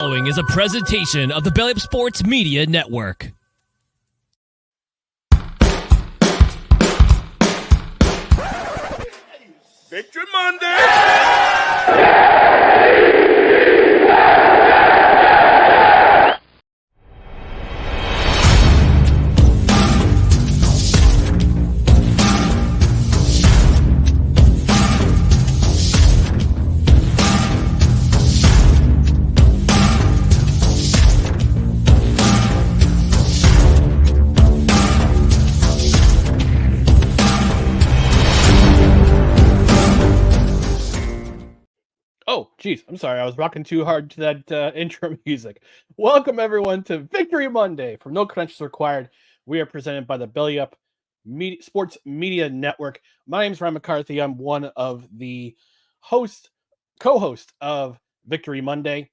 Following is a presentation of the Belly Up Sports Media Network. Victory Monday! Oh, geez, I'm sorry. I was rocking too hard to that intro music. Welcome, everyone, to Victory Monday. From No Credentials Required, we are presented by the Belly Up Sports Media Network. My name is Ryan McCarthy. I'm one of the co-host of Victory Monday.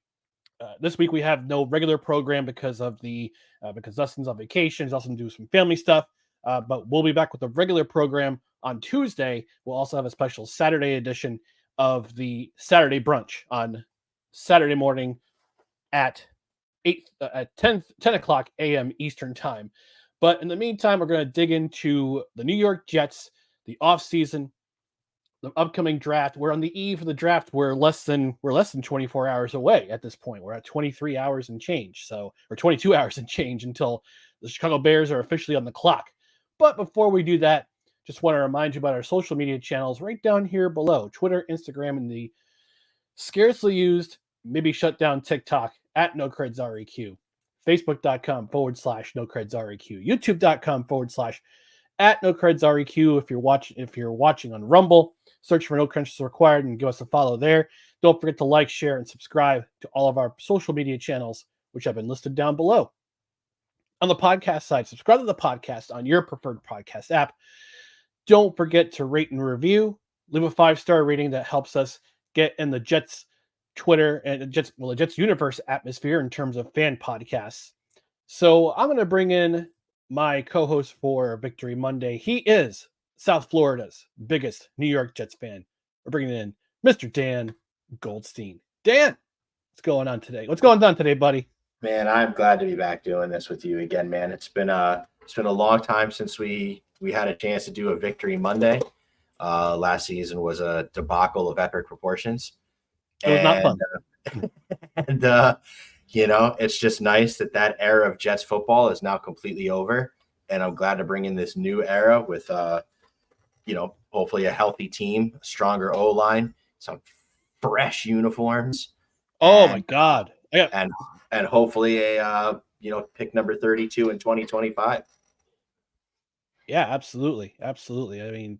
This week we have no regular program because Dustin's on vacation. He's also doing some family stuff. But we'll be back with a regular program on Tuesday. We'll also have a special Saturday edition of the Saturday brunch on Saturday morning at 10 o'clock a.m. Eastern time. But in the meantime, we're going to dig into the New York Jets, the offseason, the upcoming draft. We're on the eve of the draft. We're less than 24 hours away at this point. We're at 23 hours and change. Or 22 hours and change until the Chicago Bears are officially on the clock. But before we do that, just want to remind you about our social media channels right down here below. Twitter, Instagram, and the scarcely used, maybe shut down TikTok at NoCredsREQ. Facebook.com/NoCredsREQ. YouTube.com/ at NoCredsREQ. If you're watching on Rumble, search for No Credentials Required and give us a follow there. Don't forget to like, share, and subscribe to all of our social media channels, which have been listed down below. On the podcast side, subscribe to the podcast on your preferred podcast app. Don't forget to rate and review. Leave a 5-star rating that helps us get in the Jets Twitter and the Jets universe atmosphere in terms of fan podcasts. So I'm going to bring in my co-host for Victory Monday. He is South Florida's biggest New York Jets fan. We're bringing in Mr. Dan Goldstein. Dan, what's going on today? What's going on today, buddy? Man, I'm glad to be back doing this with you again, man. It's been a long time since we had a chance to do a Victory Monday. Last season was a debacle of epic proportions. It was not fun. It's just nice that era of Jets football is now completely over. And I'm glad to bring in this new era with, hopefully a healthy team, a stronger O-line, some fresh uniforms. My God. Yeah. And hopefully a pick number 32 in 2025. Yeah, absolutely. I mean,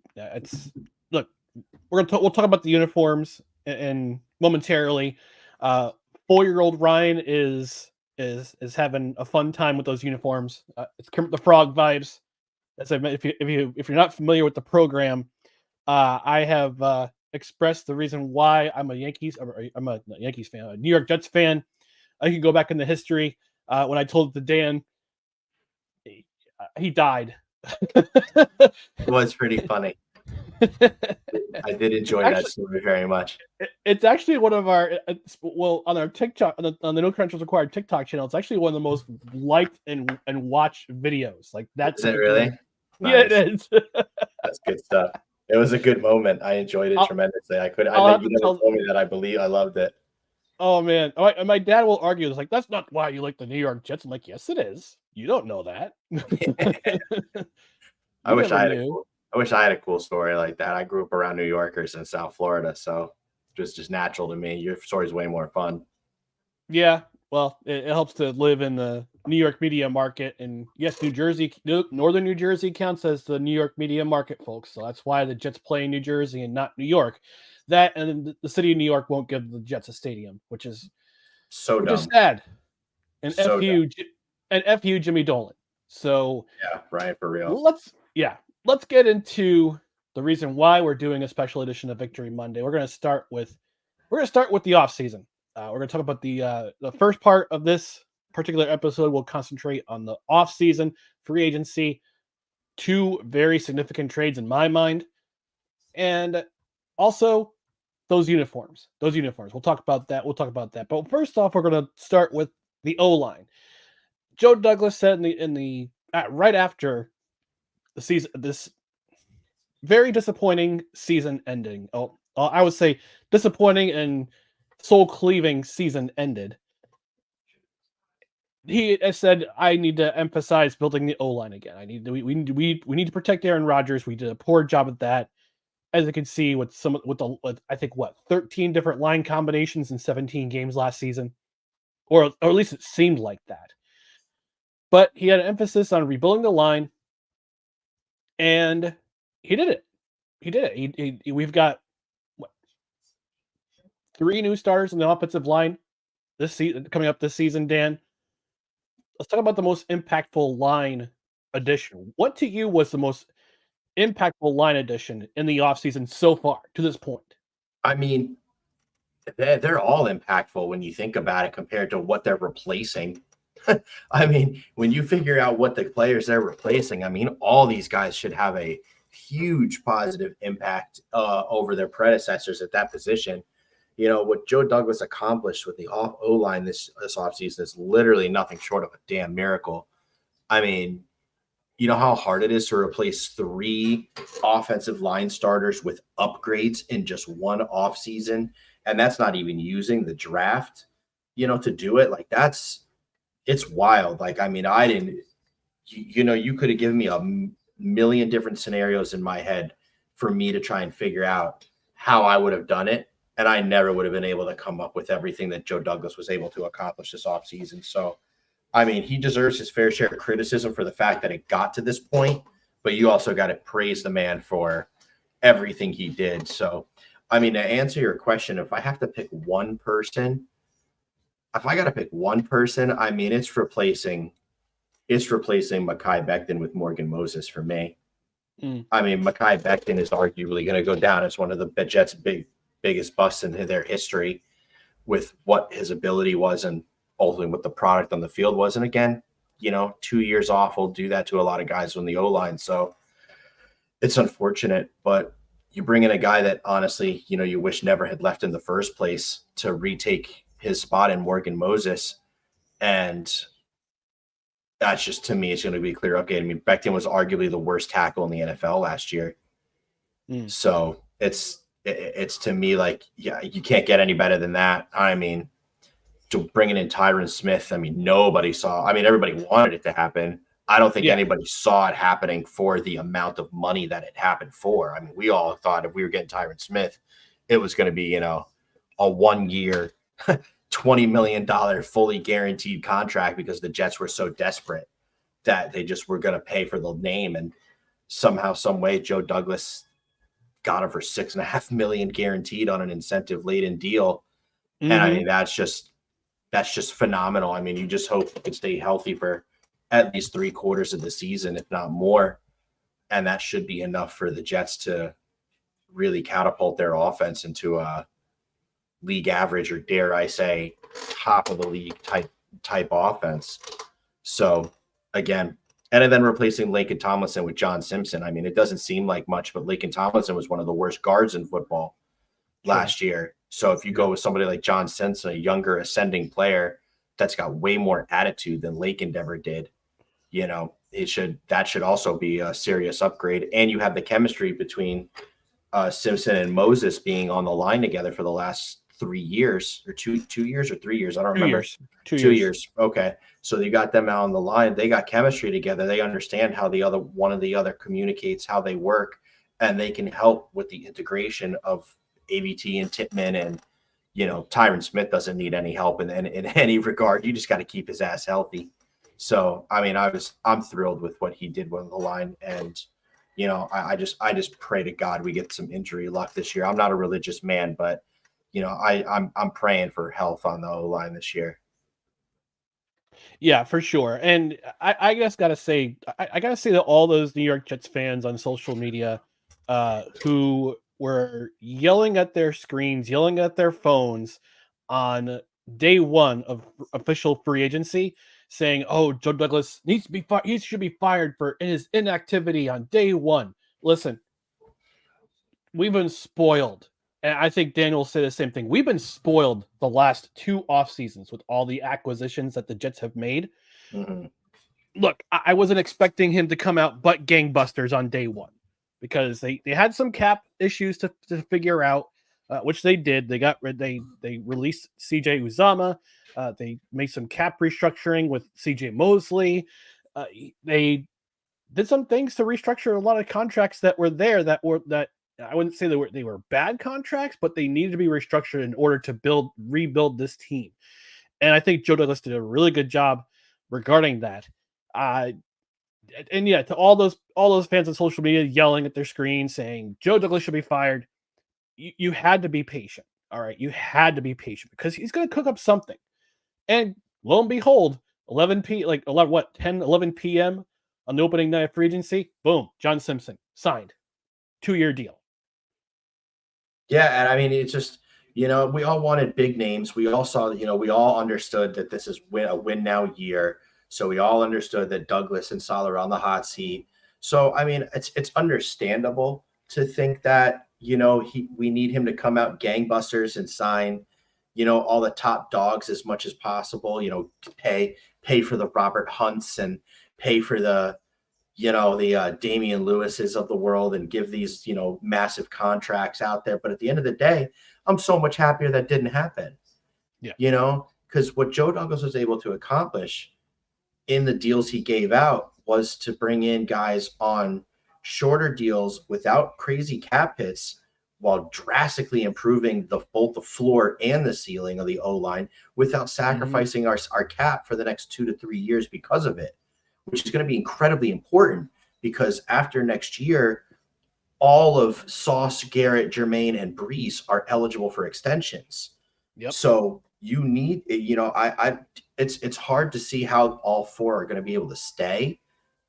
we'll talk about the uniforms and momentarily. 4-year-old Ryan is having a fun time with those uniforms. It's Kermit the Frog vibes. As I meant, if you're not familiar with the program, I have expressed the reason why I'm a Yankees fan, a New York Jets fan. I can go back in the history when I told it to Dan. He died. It was pretty funny. I did enjoy that story very much. It's actually one of our on our TikTok on the No Credentials Required TikTok channel. It's actually one of the most liked and watched videos. Like that's Is it really? Nice. Yeah, it is. That's good stuff. It was a good moment. I enjoyed it tremendously. I told me that. I loved it. Oh man, my dad will argue. It's like that's not why you like the New York Jets. I'm like, yes, it is. You don't know that. I wish I had a cool story like that. I grew up around New Yorkers in South Florida, so it was just natural to me. Your story's way more fun. Yeah, well, it helps to live in the New York media market, and yes, Northern New Jersey counts as the New York media market, folks. So that's why the Jets play in New Jersey and not New York. That and the city of New York won't give the Jets a stadium, which is sad. And F you, Jimmy Dolan. So yeah, Ryan, for real. Let's get into the reason why we're doing a special edition of Victory Monday. We're going to start with the offseason. We're going to talk about the first part of this particular episode. We'll concentrate on the offseason, free agency, 2 very significant trades in my mind, and also those uniforms. We'll talk about that. But first off, we're going to start with the O-line. Joe Douglas said right after the season, this very disappointing season ending. I would say disappointing and soul-cleaving season ended. He said, "I need to emphasize building the O-line again. We need to protect Aaron Rodgers. We did a poor job at that, as you can see with 13 different line combinations in 17 games last season, or at least it seemed like that. But he had an emphasis on rebuilding the line, and he did it. We've got 3 new starters in the offensive line this season coming up this season. Dan, let's talk about the most impactful line addition. What to you was the most impactful line addition in the offseason so far to this point? I mean, they're all impactful when you think about it compared to what they're replacing. I mean, when you figure out what the players they're replacing, I mean, all these guys should have a huge positive impact over their predecessors at that position. You know, what Joe Douglas accomplished with the O-line this offseason is literally nothing short of a damn miracle. I mean, you know how hard it is to replace 3 offensive line starters with upgrades in just one offseason, and that's not even using the draft, to do it. Like, it's wild. Like, I mean, I didn't, you could have given me a million different scenarios in my head for me to try and figure out how I would have done it. And I never would have been able to come up with everything that Joe Douglas was able to accomplish this offseason. So, I mean, he deserves his fair share of criticism for the fact that it got to this point, but you also got to praise the man for everything he did. So, I mean, to answer your question, if I have to pick one person, I mean, it's replacing Mekhi Becton with Morgan Moses for me. I mean, Mekhi Becton is arguably going to go down as one of the Jets' biggest busts in their history with what his ability was and ultimately what the product on the field was. And again, 2 years off will do that to a lot of guys on the O-line. So it's unfortunate, but you bring in a guy that honestly, you wish never had left in the first place to retake his spot in Morgan Moses. And that's just, to me, it's going to be a clear upgrade. I mean, Becton was arguably the worst tackle in the NFL last year. So it's to me like, yeah, you can't get any better than that. I mean, to bringing in Tyron Smith, I mean, everybody wanted it to happen. I don't think anybody saw it happening for the amount of money that it happened for. I mean, we all thought if we were getting Tyron Smith, it was going to be, a 1-year, $20 million fully guaranteed contract because the Jets were so desperate that they just were going to pay for the name. And somehow, some way, Joe Douglas got him for $6.5 million guaranteed on an incentive-laden deal. And I mean, that's just phenomenal. I mean, you just hope he can stay healthy for at least 3 quarters of the season, if not more. And that should be enough for the Jets to really catapult their offense into a league average, or dare I say, top of the league type offense. So again, and then replacing Laken Tomlinson with John Simpson. I mean, it doesn't seem like much, but Laken Tomlinson was one of the worst guards in football last year. So if you go with somebody like John Simpson, a younger ascending player that's got way more attitude than Laken ever did, that should also be a serious upgrade. And you have the chemistry between Simpson and Moses being on the line together for the last 3 years, or 2 years or 3 years. I don't remember. 2 years. Okay. So you got them out on the line. They got chemistry together. They understand how one of the other communicates, how they work, and they can help with the integration of AVT and Tippmann. And, Tyron Smith doesn't need any help in any regard. You just got to keep his ass healthy. So, I mean, I'm thrilled with what he did with the line. And, I just pray to God we get some injury luck this year. I'm not a religious man, but I'm praying for health on the O-line this year. Yeah, for sure. And I just gotta say, I gotta say that all those New York Jets fans on social media who were yelling at their screens, yelling at their phones on day 1 of official free agency, saying, "Oh, Joe Douglas needs to be fired. He should be fired for his inactivity on day 1." Listen, we've been spoiled And I think Daniel will say the same thing. We've been spoiled the last 2 off seasons with all the acquisitions that the Jets have made. Mm-hmm. Look, I wasn't expecting him to come out but gangbusters on day one because they had some cap issues to figure out, which they did. They released CJ Uzama. They made some cap restructuring with CJ Mosley. They did some things to restructure a lot of contracts that were there that I wouldn't say they were bad contracts, but they needed to be restructured in order to rebuild this team. And I think Joe Douglas did a really good job regarding that. And yeah, to all those fans on social media yelling at their screen saying Joe Douglas should be fired, you had to be patient. All right, you had to be patient because he's going to cook up something. And lo and behold, 11 p.m. on the opening night of free agency, boom, John Simpson signed, 2-year deal. Yeah, and I mean, it's just, we all wanted big names. We all saw that, we all understood that this is a win now year. So we all understood that Douglas and Saleh are on the hot seat. So, I mean, it's understandable to think that, we need him to come out gangbusters and sign, all the top dogs as much as possible, pay for the Robert Hunts and pay for the Damian Lewis's of the world and give these, massive contracts out there. But at the end of the day, I'm so much happier that didn't happen. Yeah. Because what Joe Douglas was able to accomplish in the deals he gave out was to bring in guys on shorter deals without crazy cap hits while drastically improving both the floor and the ceiling of the O-line without sacrificing our cap for the next 2 to 3 years because of it, which is going to be incredibly important because after next year, all of Sauce, Garrett, Jermaine, and Brees are eligible for extensions. Yep. So you need, it's hard to see how all 4 are going to be able to stay.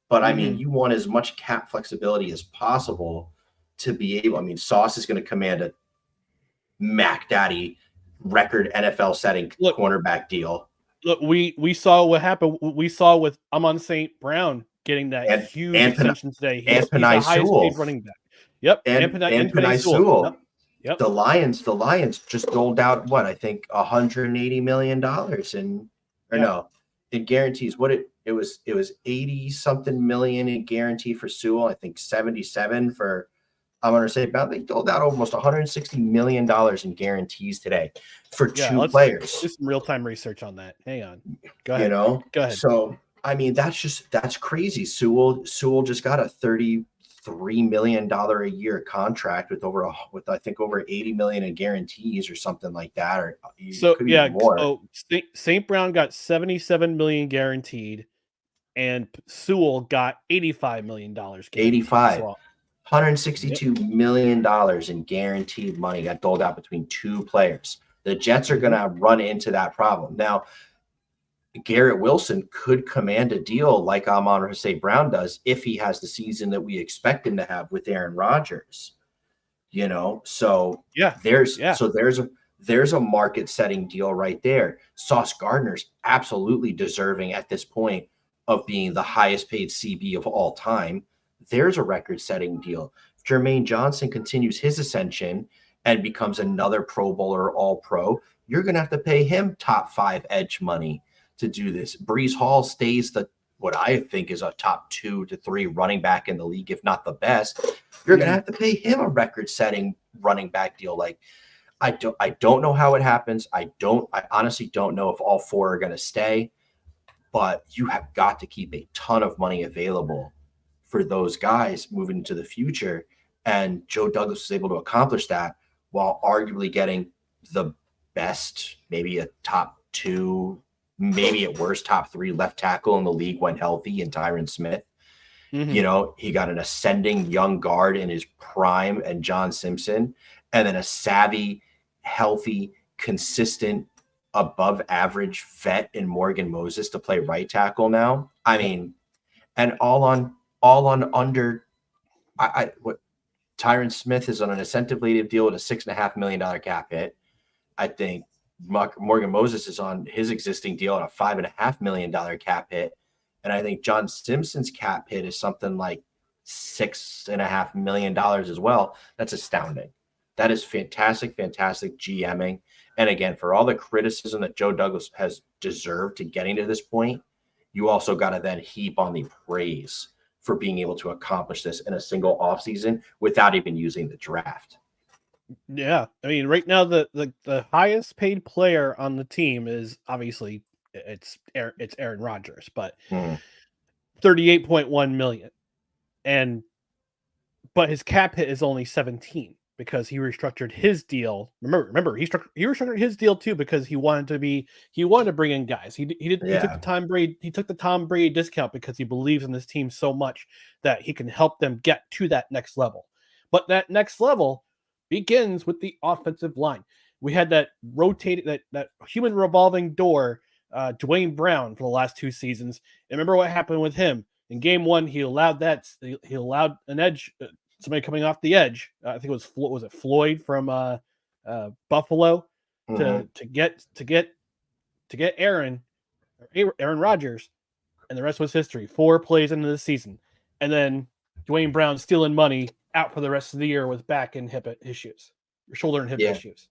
But I mean, you want as much cap flexibility as possible to be able. I mean, Sauce is going to command a Mac Daddy record NFL setting cornerback deal. Look, we saw what happened. We saw with Amon St. Brown getting that huge extension today. He's the highest paid running back. Yep. And Penei Sewell. Yep. The Lions just doled out what I think $180 million in guarantees. It was 80 something million in guarantee for Sewell. I think 77 for I'm going to say about they doled out almost $160 million in guarantees today for 2 players. Do some real-time research on that. Hang on. Go ahead. Go ahead. So, I mean, that's crazy. Sewell just got a $33 million a year contract with I think over 80 million in guarantees or something like that. Or more. So St. Brown got 77 million guaranteed and Sewell got $85 million. 85. $162 million in guaranteed money got doled out between 2 players. The Jets are going to run into that problem. Now, Garrett Wilson could command a deal like Amon St. Brown does if he has the season that we expect him to have with Aaron Rodgers. So there's a market setting deal right there. Sauce Gardner's absolutely deserving at this point of being the highest paid CB of all time. There's a record-setting deal. If Jermaine Johnson continues his ascension and becomes another Pro Bowler or All-Pro, you're going to have to pay him top 5 edge money to do this. Brees Hall stays what I think is a top 2 to 3 running back in the league, if not the best. You're going to have to pay him a record-setting running back deal. Like, I don't know how it happens. I honestly don't know if all 4 are going to stay, but you have got to keep a ton of money available for those guys moving into the future. And Joe Douglas was able to accomplish that while arguably getting the best, maybe a top 2, maybe at worst top 3 left tackle in the league when healthy in Tyron Smith. He got an ascending young guard in his prime and John Simpson, and then a savvy, healthy, consistent, above average vet in Morgan Moses to play right tackle now. I mean, and all on under what Tyron Smith is on an incentive-laden deal with a $6.5 million cap hit. I think Morgan Moses is on his existing deal on a $5.5 million cap hit. And I think John Simpson's cap hit is something like $6.5 million as well. That's astounding. That is fantastic GMing. And again, for all the criticism that Joe Douglas has deserved to getting to this point, you also got to then heap on the praise for being able to accomplish this in a single offseason without even using the draft. Yeah, I mean, right now the highest paid player on the team is obviously it's Aaron Rodgers, but 38.1 million, but his cap hit is only 17 because he restructured his deal. Remember, he restructured his deal too because he wanted to bring in guys. He took the Tom Brady discount because he believes in this team so much that he can help them get to that next level. But that next level begins with the offensive line. We had that rotated that human revolving door, Dwayne Brown, for the last 2 seasons. And remember what happened with him in game 1? He allowed an edge, somebody coming off the edge. I think it was Floyd from Buffalo to get Aaron Rodgers, and the rest was history. 4 plays into the season, and then Dwayne Brown stealing money, out for the rest of the year with back and hip issues, or shoulder and hip issues.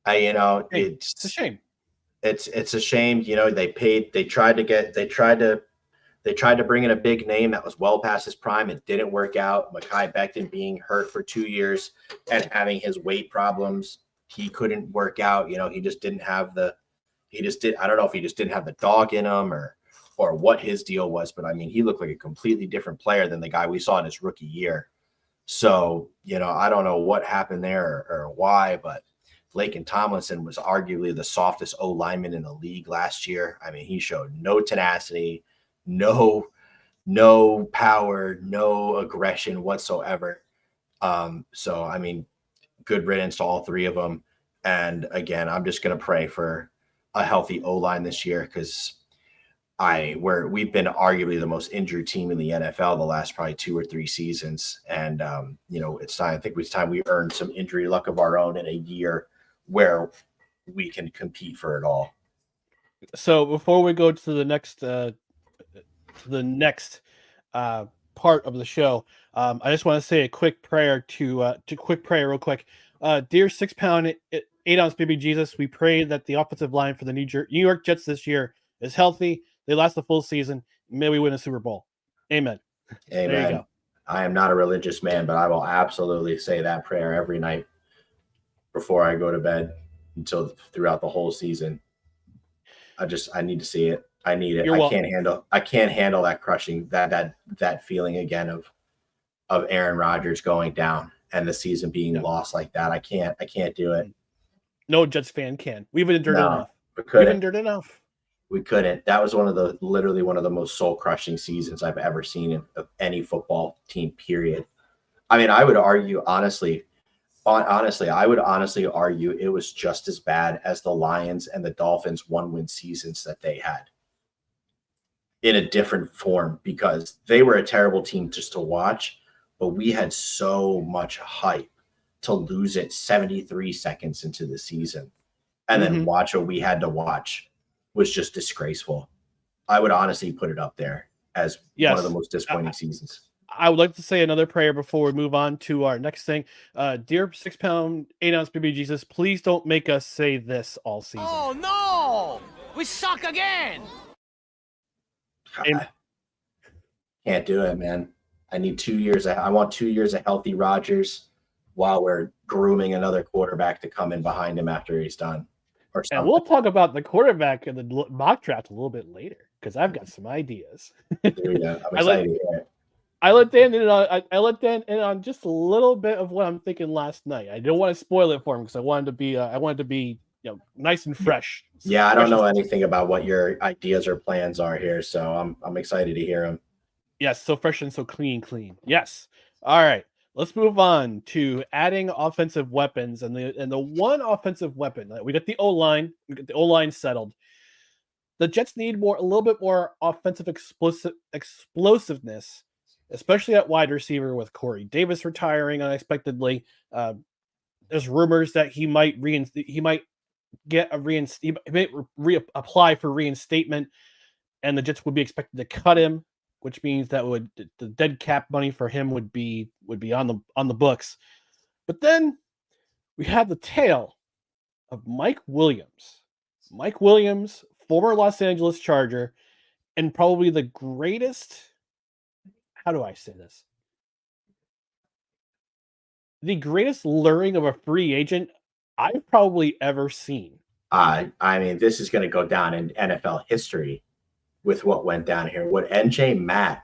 It's a shame. It's a shame. They tried to bring in a big name that was well past his prime. It didn't work out. Mekhi Becton being hurt for 2 years and having his weight problems, he couldn't work out. He just didn't have I don't know if he just didn't have the dog in him or what his deal was, but I mean, he looked like a completely different player than the guy we saw in his rookie year. So, I don't know what happened there or why, but Laken Tomlinson was arguably the softest O lineman in the league last year. I mean, he showed no tenacity, no power, no aggression whatsoever. So, I mean, good riddance to all 3 of them. And again, I'm just going to pray for a healthy O-line this year because we've been arguably the most injured team in the NFL the last probably 2 or 3 seasons. And, it's time. I think it's time we earned some injury luck of our own in a year where we can compete for it all. So before we go to the next part of the show, I just want to say a quick prayer real quick. Dear 6-pound, 8-ounce baby Jesus, we pray that the offensive line for the New York Jets this year is healthy. They last the full season. May we win a Super Bowl. Amen. Amen. There you go. I am not a religious man, but I will absolutely say that prayer every night before I go to bed until throughout the whole season. I need to see it. I need it. I can't handle that crushing, that feeling again of Aaron Rodgers going down and the season being lost like that. I can't do it. No Jets fan can. We've endured enough. We've endured enough. We couldn't. That was literally one of the most soul crushing seasons I've ever seen of any football team, period. I mean, I would argue honestly, I would honestly argue it was just as bad as the Lions and the Dolphins 1-win seasons that they had in a different form because they were a terrible team just to watch, but we had so much hype to lose it 73 seconds into the season and then watch what we had to watch was just disgraceful. I would honestly put it up there as one of the most disappointing seasons. I would like to say another prayer before we move on to our next thing. Dear 6-pound, 8-ounce baby Jesus, please don't make us say this all season. Oh, no! We suck again! Can't do it, man. I need 2 years. I want 2 years of healthy Rodgers while we're grooming another quarterback to come in behind him after he's done. And we'll talk about the quarterback in the mock draft a little bit later because I've got some ideas. There we go. I'm excited to hear it. I let Dan in on just a little bit of what I'm thinking last night. I don't want to spoil it for him because I wanted to be nice and fresh. Yeah, I don't know anything about what your ideas or plans are here, so I'm excited to hear them. Yes, so fresh and so clean. Yes. All right. Let's move on to adding offensive weapons, and the one offensive weapon we got the O-line. We got the O-line settled. The Jets need a little bit more offensive explosiveness, especially at wide receiver with Corey Davis retiring unexpectedly. There's rumors that he might apply for reinstatement, and the Jets would be expected to cut him, which means that the dead cap money for him would be on the books. But then we have the tale of Mike Williams. Mike Williams, former Los Angeles Charger, and probably the greatest. How do I say this? The greatest luring of a free agent I've probably ever seen. I mean, this is going to go down in NFL history with what went down here. What NYJ Matt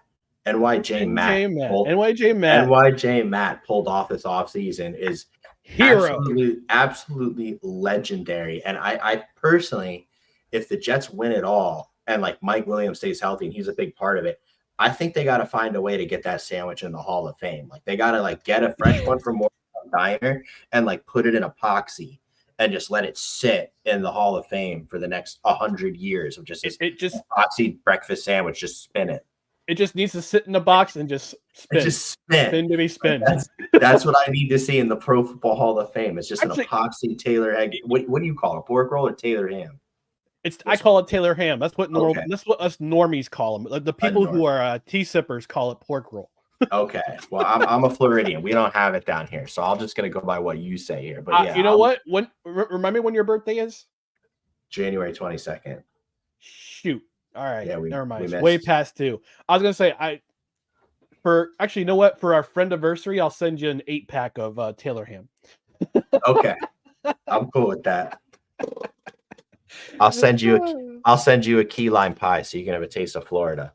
pulled off this offseason is Hero. absolutely legendary. And I personally, if the Jets win it all and like Mike Williams stays healthy and he's a big part of it, I think they got to find a way to get that sandwich in the Hall of Fame. Like they got to like get a fresh one from Morgantown Diner and like put it in epoxy and just let it sit in the Hall of Fame for the next 100 years of just this epoxy breakfast sandwich. Just spin it. It just needs to sit in the box and just spin. Just spin. Spin to be spin. That's what I need to see in the Pro Football Hall of Fame. It's just an epoxy Taylor egg. What do you call it? Pork roll or Taylor ham? I call it Taylor ham. That's what that's what us normies call them. Like the people who are tea sippers call it pork roll. Okay. Well, I'm a Floridian. We don't have it down here, so I'm just gonna go by what you say here. But yeah, you know what? Remind me when your birthday is? January 22nd. Shoot. All right. Yeah, never mind. It's way past due. I was gonna say actually, you know what? For our friend anniversary, I'll send you an 8-pack of Taylor ham. Okay. I'm cool with that. I'll send you a key lime pie so you can have a taste of Florida.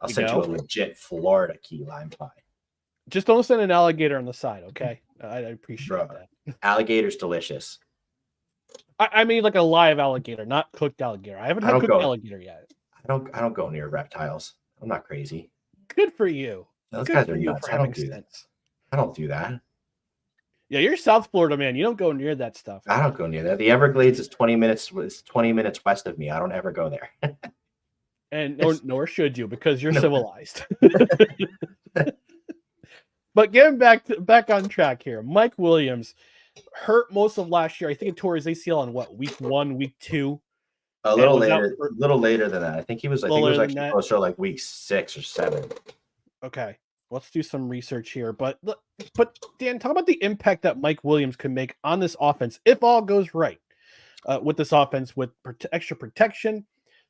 I'll send you a legit Florida key lime pie. Just don't send an alligator on the side, okay? I appreciate that. Alligator's delicious. I mean like a live alligator, not cooked alligator. I haven't had cooked alligator yet. I don't go near reptiles. I'm not crazy. Good for you. Those guys are nuts. I don't do that. I don't do that. Yeah, you're South Florida, man. You don't go near that stuff. I don't go near that. The Everglades is 20 minutes. It's 20 minutes west of me. I don't ever go there. And nor should you, because you're civilized. But getting back on track here, Mike Williams hurt most of last year. I think it tore his ACL in week 1, week 2. A little later than that. I think it was actually closer to like week 6 or 7. Okay. Let's do some research here. But Dan, talk about the impact that Mike Williams can make on this offense if all goes right with this offense, with extra protection,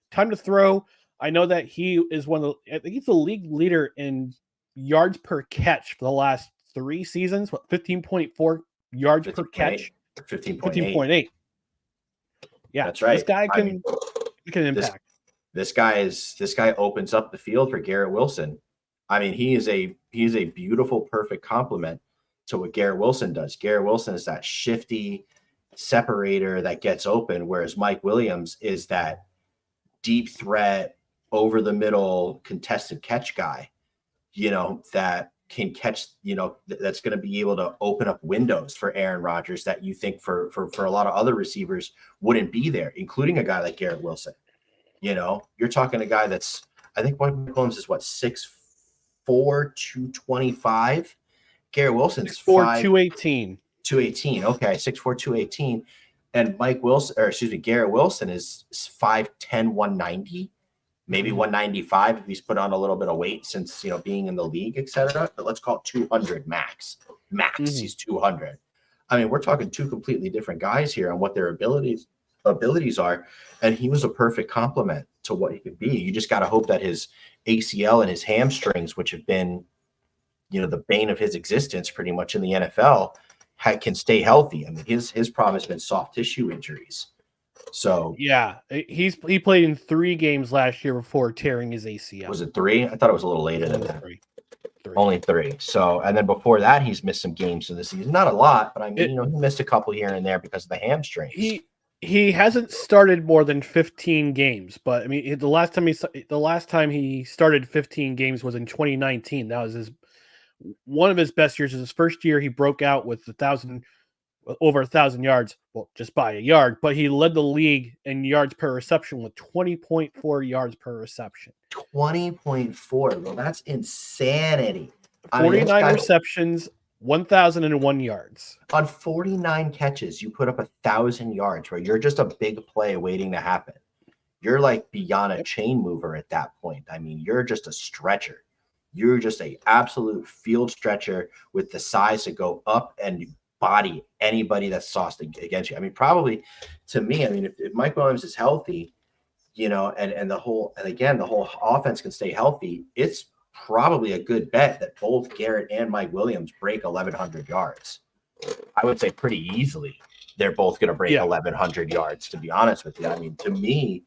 time to throw. I know that he is I think he's the league leader in yards per catch for the last 3 seasons. 15.4 yards per catch? 15.8. Yeah, that's right. This guy can impact. This guy opens up the field for Garrett Wilson. I mean, he is a beautiful, perfect complement to what Garrett Wilson does. Garrett Wilson is that shifty separator that gets open, whereas Mike Williams is that deep threat, over the middle contested catch guy, that can catch, that's going to be able to open up windows for Aaron Rodgers that you think for a lot of other receivers wouldn't be there, including a guy like Garrett Wilson. You're talking a guy that's, I think Mike Williams is 6'4", 225. Garrett Wilson's 6'4", 218. 218. Okay, 6'4", 218. And Garrett Wilson is 5'10", 190, maybe 195 if he's put on a little bit of weight since being in the league, etc. But let's call it 200 max. He's 200. I mean, we're talking 2 completely different guys here on what their abilities are, and he was a perfect complement to what he could be. You just got to hope that his ACL and his hamstrings, which have been, the bane of his existence pretty much in the NFL, can stay healthy. I mean, his problem has been soft tissue injuries. So yeah, he played in 3 games last year before tearing his ACL. Was it 3? I thought it was a little later than that. 3. Only 3. So, and then before that, he's missed some games in the season. Not a lot, but I mean, he missed a couple here and there because of the hamstrings. He hasn't started more than 15 games, but I mean, the last time he started 15 games was in 2019. That was one of his best years. His first year, he broke out with over 1,000 yards. Well, just by a yard, but he led the league in yards per reception with 20.4 yards per reception. 20.4. Well, that's insanity. 49 receptions, 1,001 yards. On 49 catches, you put up 1,000 yards, where you're just a big play waiting to happen. You're like beyond a chain mover at that point. I mean, you're just a stretcher. You're just a absolute field stretcher with the size to go up and body anybody that's sauced against you. I mean, probably to me, I mean, if Mike Williams is healthy, and the whole offense can stay healthy, it's probably a good bet that both Garrett and Mike Williams break 1,100 yards. I would say pretty easily they're both going to break 1,100 yards, to be honest with you. I mean, to me,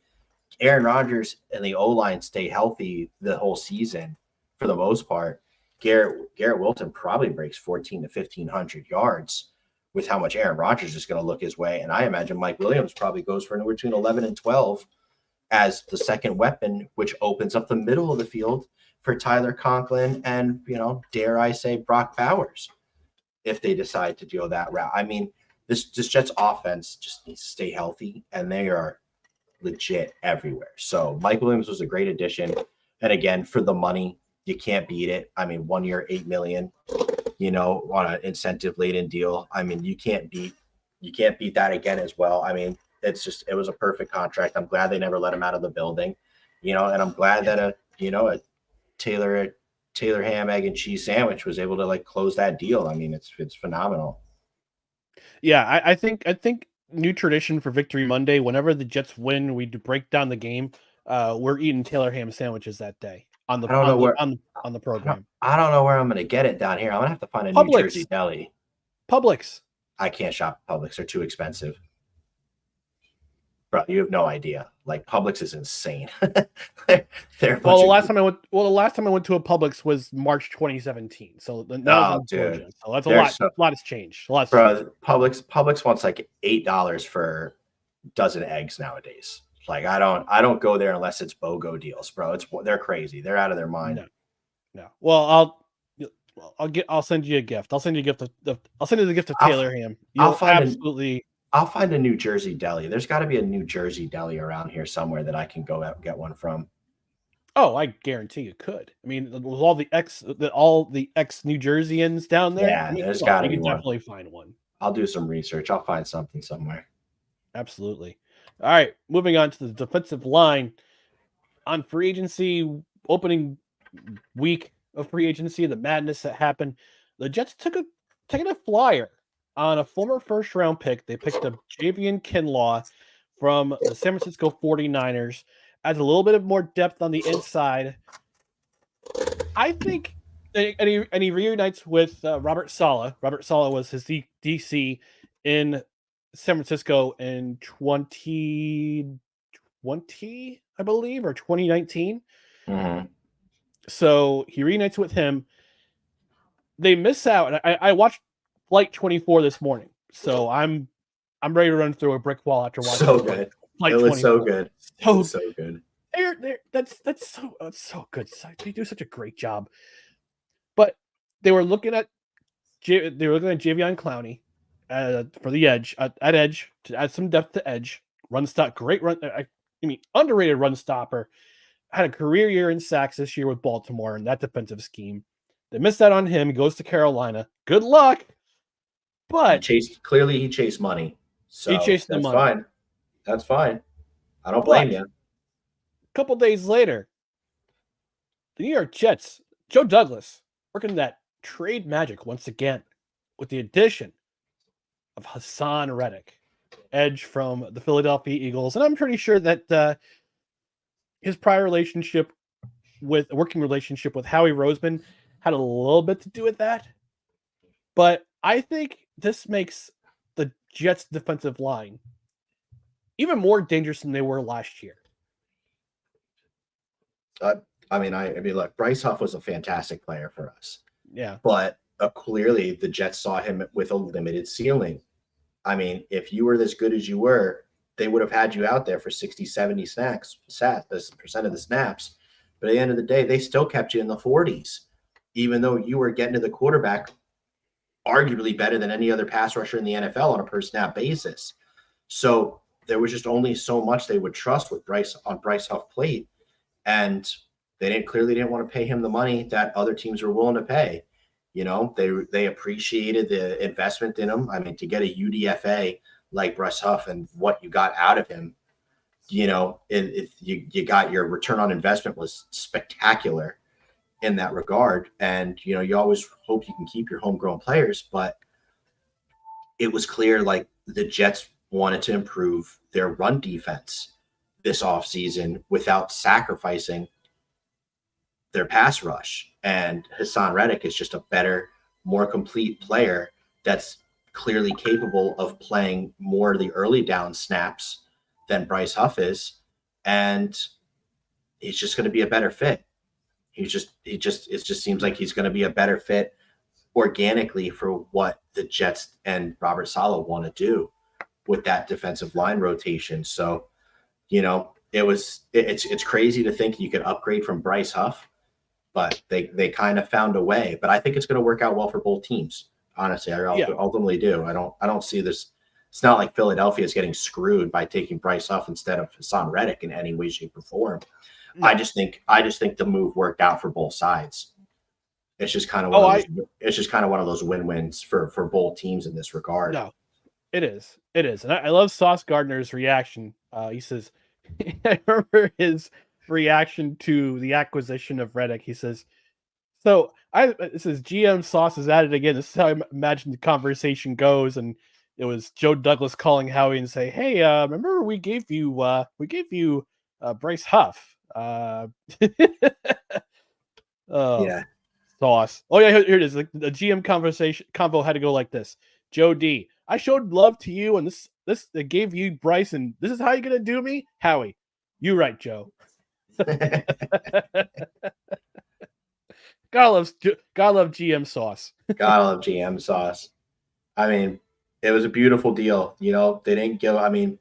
Aaron Rodgers and the O-line stay healthy the whole season for the most part. Garrett Wilson probably breaks 1,400 to 1,500 yards with how much Aaron Rodgers is going to look his way. And I imagine Mike Williams probably goes for anywhere between 11 and 12 as the second weapon, which opens up the middle of the field for Tyler Conklin and, dare I say, Brock Bowers, if they decide to go that route. I mean, this Jets offense just needs to stay healthy, and they are legit everywhere. So Mike Williams was a great addition. And again, for the money, you can't beat it. I mean, 1 year, $8 million, on an incentive laden deal. I mean, you can't beat that again as well. I mean, it was a perfect contract. I'm glad they never let him out of the building, and I'm glad that a Taylor ham, egg, and cheese sandwich was able to close that deal. I mean, it's phenomenal. Yeah, I think new tradition for Victory Monday. Whenever the Jets win, we break down the game. We're eating Taylor ham sandwiches that day on the program. I don't know where I'm going to get it down here. I'm going to have to find a Publix. New Jersey deli. Publix. I can't shop at Publix. They're too expensive. Bro, you have no idea. Publix is insane. they're the last time I went to a Publix was March 2017. So that was in Georgia. So that's a lot has changed. Publix wants $8 for a dozen eggs nowadays. I don't go there unless it's BOGO deals, bro. They're crazy. They're out of their mind. No. Well, I'll send you a gift. I'll send you the gift of Taylor ham. I'll find a New Jersey deli. There's got to be a New Jersey deli around here somewhere that I can go out and get one from. Oh, I guarantee you could. I mean, with all the ex New Jerseyans down there, yeah, there's got to be one. Definitely find one. I'll do some research. I'll find something somewhere. Absolutely. All right, moving on to the defensive line. On free agency, opening week of free agency, the madness that happened, the Jets taking a flyer on a former first-round pick. They picked up Javian Kinlaw from the San Francisco 49ers. Adds a little bit of more depth on the inside. I think, and he reunites with Robert Saleh. Robert Saleh was his DC in San Francisco in 2020, I believe, or 2019. Mm-hmm. So he reunites with him. They miss out. And I watched Flight 24 this morning, so I'm ready to run through a brick wall after watching. So good. Flight it was 24. so good. So good. That's so good. They do such a great job. But they were looking at Javion Clowney for the edge at edge to add some depth to edge. Run stop, great run. Underrated run stopper. Had a career year in sacks this year with Baltimore in that defensive scheme. They missed out on him. He goes to Carolina. Good luck. But he chased money. So he chased the money. Fine. That's fine. I don't blame you. A couple days later, the New York Jets, Joe Douglas, working that trade magic once again with the addition of Hassan Reddick, edge from the Philadelphia Eagles. And I'm pretty sure that his prior working relationship with Howie Roseman had a little bit to do with that. But I think this makes the Jets' defensive line even more dangerous than they were last year. Look, Bryce Huff was a fantastic player for us. Yeah. But clearly the Jets saw him with a limited ceiling. I mean, if you were as good as you were, they would have had you out there for 60, 70 percent of the snaps. But at the end of the day, they still kept you in the 40s, even though you were getting to the quarterback arguably better than any other pass rusher in the NFL on a per snap basis. So there was just only so much they would trust with Bryce Huff plate. And they clearly didn't want to pay him the money that other teams were willing to pay. They appreciated the investment in him. I mean, to get a UDFA like Bryce Huff and what you got out of him, if you got your return on investment was spectacular in that regard. And, you always hope you can keep your homegrown players, but it was clear like the Jets wanted to improve their run defense this offseason without sacrificing their pass rush. And Hassan Reddick is just a better, more complete player that's clearly capable of playing more of the early down snaps than Bryce Huff is. And he's just going to be a better fit. It just seems like he's going to be a better fit organically for what the Jets and Robert Saleh want to do with that defensive line rotation. So, it's crazy to think you could upgrade from Bryce Huff, but they kind of found a way. But I think it's going to work out well for both teams. Honestly, I ultimately do. I don't see this. It's not like Philadelphia is getting screwed by taking Bryce Huff instead of Hassan Reddick in any way, shape, or form. No. I just think the move worked out for both sides. It's just kind of one of those win-wins for both teams in this regard. No, it is. And I love Sauce Gardner's reaction. He says, I remember his reaction to the acquisition of Reddick. He says, this is GM Sauce is at it again. This is how I imagine the conversation goes. And it was Joe Douglas calling Howie and say, hey, remember we gave you Bryce Huff. Yeah. Sauce. Oh yeah, here it is. The GM convo had to go like this. Joe D, I showed love to you, and this they gave you Bryce, and this is how you're gonna do me, Howie. You right, Joe. Gotta love GM Sauce. Gotta love GM Sauce. I mean, it was a beautiful deal. They didn't give. I mean,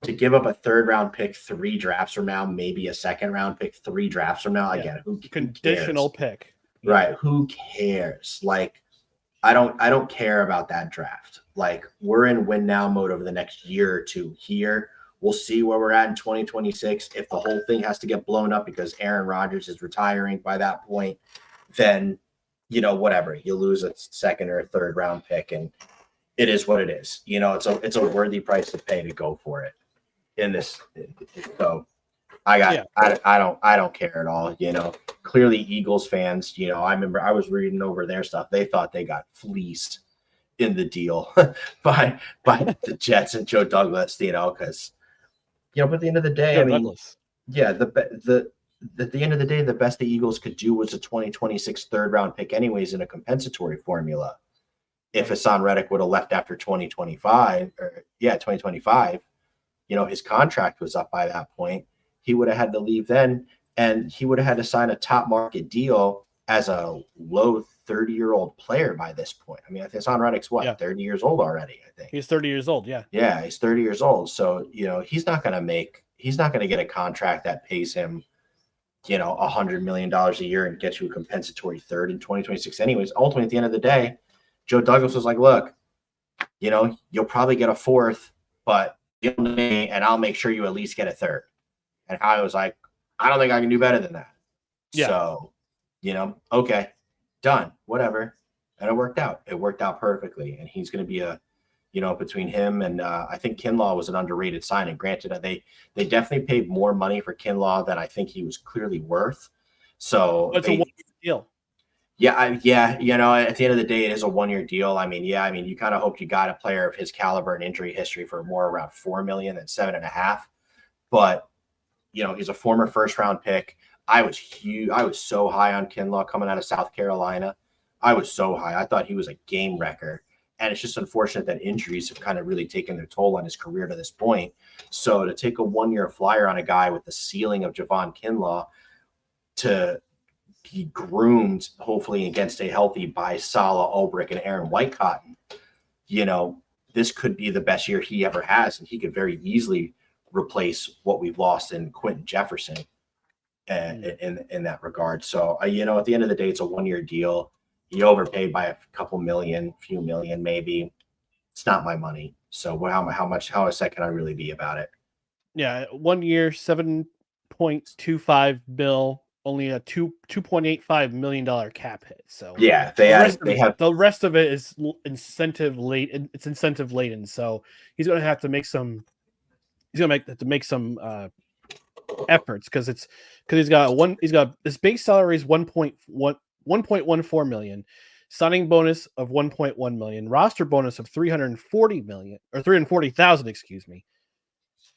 to give up a 3rd round pick 3 drafts from now, maybe a 2nd round pick 3 drafts from now. Again, who conditional pick. Right. Who cares? Like, I don't care about that draft. Like, we're in win now mode over the next year or two here. We'll see where we're at in 2026. If the whole thing has to get blown up because Aaron Rodgers is retiring by that point, then, whatever. You lose a 2nd or a 3rd round pick, and it is what it is. It's a worthy price to pay to go for it in this. So I don't care at all. Clearly Eagles fans, I remember I was reading over their stuff. They thought they got fleeced in the deal by the Jets and Joe Douglas, because, but at the end of the day, Joe Douglas. At the end of the day, the best the Eagles could do was a 2026 3rd round pick anyways in a compensatory formula. If Hassan Reddick would have left after 2025, his contract was up by that point. He would have had to leave then, and he would have had to sign a top market deal as a low 30-year-old player by this point. I mean, Hassan Reddick's 30 years old already, I think. He's 30 years old, yeah. Yeah, he's 30 years old. So, he's not going to get a contract that pays him, $100 million a year and gets you a compensatory 3rd in 2026 anyways. Ultimately, at the end of the day, Joe Douglas was like, look, you'll probably get a 4th, but and I'll make sure you at least get a 3rd. And I was like, I don't think I can do better than that. Yeah. So, okay, done, whatever. And it worked out. It worked out perfectly. And he's going to be between him and I think Kinlaw was an underrated signing. Granted, they definitely paid more money for Kinlaw than I think he was clearly worth. So it's a 1-year deal. Yeah. At the end of the day, it is a 1-year deal. I mean, you kind of hope you got a player of his caliber and injury history for more around $4 million than $7.5. But, he's a former 1st round pick. I was so high on Kinlaw coming out of South Carolina. I was so high. I thought he was a game wrecker. And it's just unfortunate that injuries have kind of really taken their toll on his career to this point. So to take a 1-year flyer on a guy with the ceiling of Javon Kinlaw to be groomed, hopefully against a healthy by Saleh, Ulbrich, and Aaron Whitecotton, this could be the best year he ever has. And he could very easily replace what we've lost in Quentin Jefferson in that regard. So, at the end of the day, it's a 1-year deal. He overpaid by a couple million, few million, maybe. It's not my money. So how upset can I really be about it? Yeah. 1 year, $7.25 bill, only a $2.85 million cap hit. So yeah, the rest of it is incentive late. It's incentive laden. So he's going to have to make some. He's going to have to make some efforts because his base salary is 1.14 million. signing bonus of 1.1 million, roster bonus of 340,000, excuse me.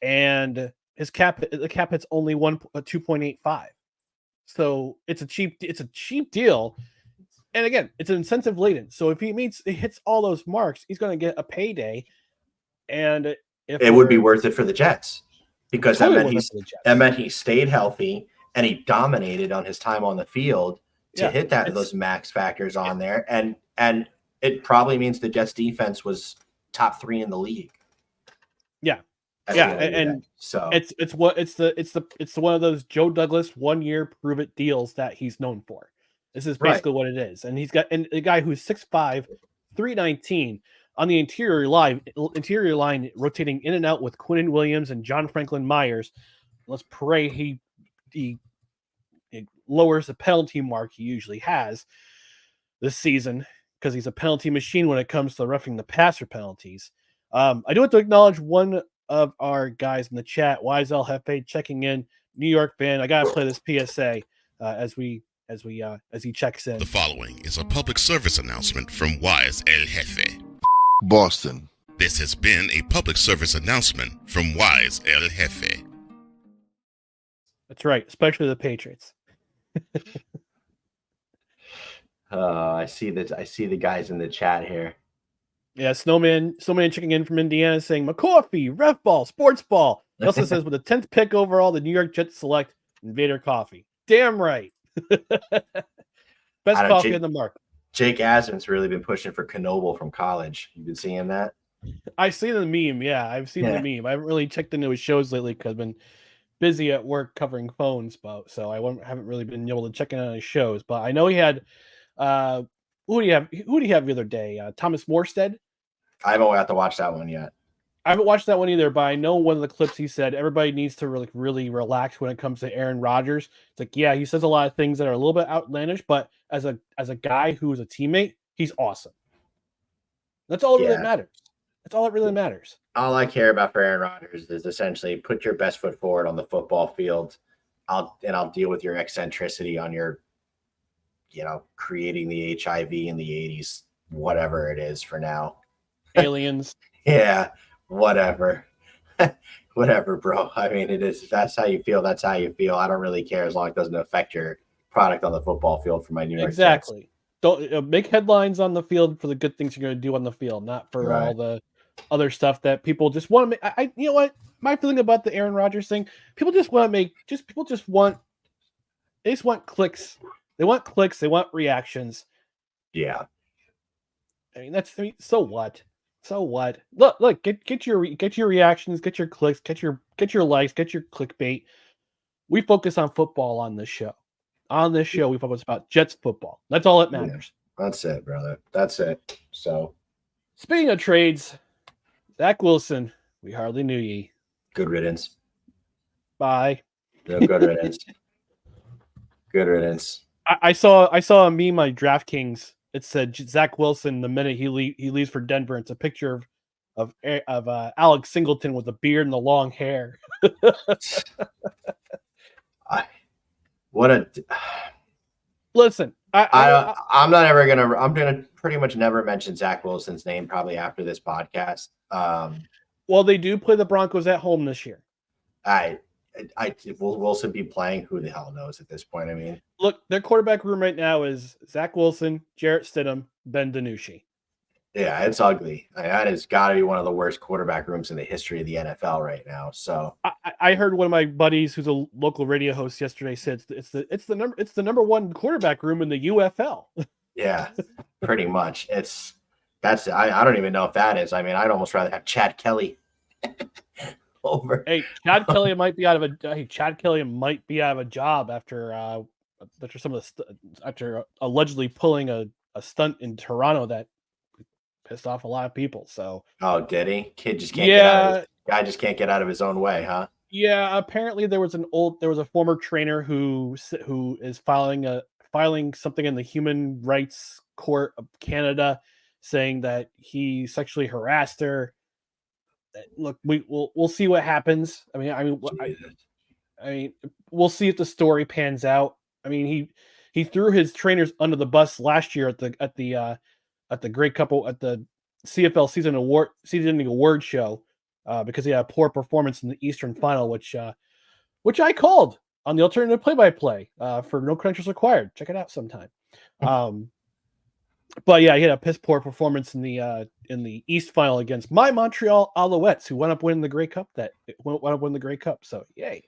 And the cap hits only 2.85. So it's a cheap deal. And again, it's an incentive laden. So if he hits all those marks, he's going to get a payday. And if it would be worth it for the Jets, because totally that meant he stayed healthy and he dominated on his time on the field to hit those max factors on there. And it probably means the Jets defense was top 3 in the league. Yeah. And so it's one of those Joe Douglas 1 year prove it deals that he's known for. This is basically what it is. And he's got a guy who's 6'5", 319 on the interior line rotating in and out with Quinnen Williams and John Franklin Myers. Let's pray he lowers the penalty mark he usually has this season, because he's a penalty machine when it comes to roughing the passer penalties. I do have to acknowledge one of our guys in the chat, Wise El Jefe, checking in, New York fan. I gotta play this PSA as he checks in. The following is a public service announcement from Wise El Jefe, Boston. This has been a public service announcement from Wise El Jefe. That's right, especially the Patriots. I see the guys in the chat here. Yeah, Snowman checking in from Indiana saying McCoffee, ref ball, sports ball. He also says with the 10th pick overall, the New York Jets select Invader Coffee. Damn right. Best coffee in the market. Jake Asman's really been pushing for Knoble from college. You've been seeing that? I see the meme. Yeah, I've seen the meme. I haven't really checked into his shows lately because I've been busy at work covering phones, so I haven't really been able to check in on his shows. But I know he had who do you have the other day? Thomas Morstead. I haven't got to watch that one yet. I haven't watched that one either, but I know one of the clips he said everybody needs to really relax when it comes to Aaron Rodgers. It's like, yeah, he says a lot of things that are a little bit outlandish, but as a guy who's a teammate, he's awesome. That's all that matters. That's all that really matters. All I care about for Aaron Rodgers is essentially put your best foot forward on the football field. I'll deal with your eccentricity on your, creating the HIV in the 80s, whatever it is for now. Aliens. Yeah, whatever. Whatever, bro. I mean, that's how you feel. That's how you feel. I don't really care as long as it doesn't affect your product on the football field for my New York Exactly. Jets. Don't make headlines on the field for the good things you're going to do on the field, not for all the other stuff that people just want to make. You know what? My feeling about the Aaron Rodgers thing, people just want clicks. They want clicks. They want reactions. Yeah. So what? So what? Look, get your reactions, get your clicks, get your likes, get your clickbait. We focus on football on this show. On this show, we focus about Jets football. That's all that matters. Yeah, that's it, brother. That's it. So, speaking of trades, Zach Wilson, we hardly knew ye. Good riddance. Bye. No, good riddance. Good riddance. I saw a meme on DraftKings. It said Zach Wilson the minute he leaves for Denver. It's a picture of Alex Singleton with the beard and the long hair. Listen, I'm not ever gonna. I'm gonna pretty much never mention Zach Wilson's name probably after this podcast. Well, they do play the Broncos at home this year. Will Wilson be playing? Who the hell knows at this point? I mean, look, their quarterback room right now is Zach Wilson, Jarrett Stidham, Ben DiNucci. Yeah, it's ugly. That has got to be one of the worst quarterback rooms in the history of the NFL right now. So I heard one of my buddies, who's a local radio host, yesterday said it's the number one quarterback room in the UFL. Yeah, pretty much. I don't even know if that is. I mean, I'd almost rather have Chad Kelly. Over. Hey, Chad Kelly might be out of a job after after allegedly pulling a stunt in Toronto that pissed off a lot of people. So did he? Kid just can't get out guy just can't get out of his own way, huh? Yeah, apparently there was a former trainer who is filing something in the Human Rights Court of Canada saying that he sexually harassed her. Look, we'll see what happens. I mean, we'll see if the story pans out. I mean, he threw his trainers under the bus last year at the Grey Cup at the CFL season-ending award show because he had a poor performance in the Eastern Final, which I called on the alternative play-by-play for No Credentials Required. Check it out sometime. But yeah, he had a piss poor performance in the East Final against my Montreal Alouettes, who wound up winning the Grey Cup. So yay!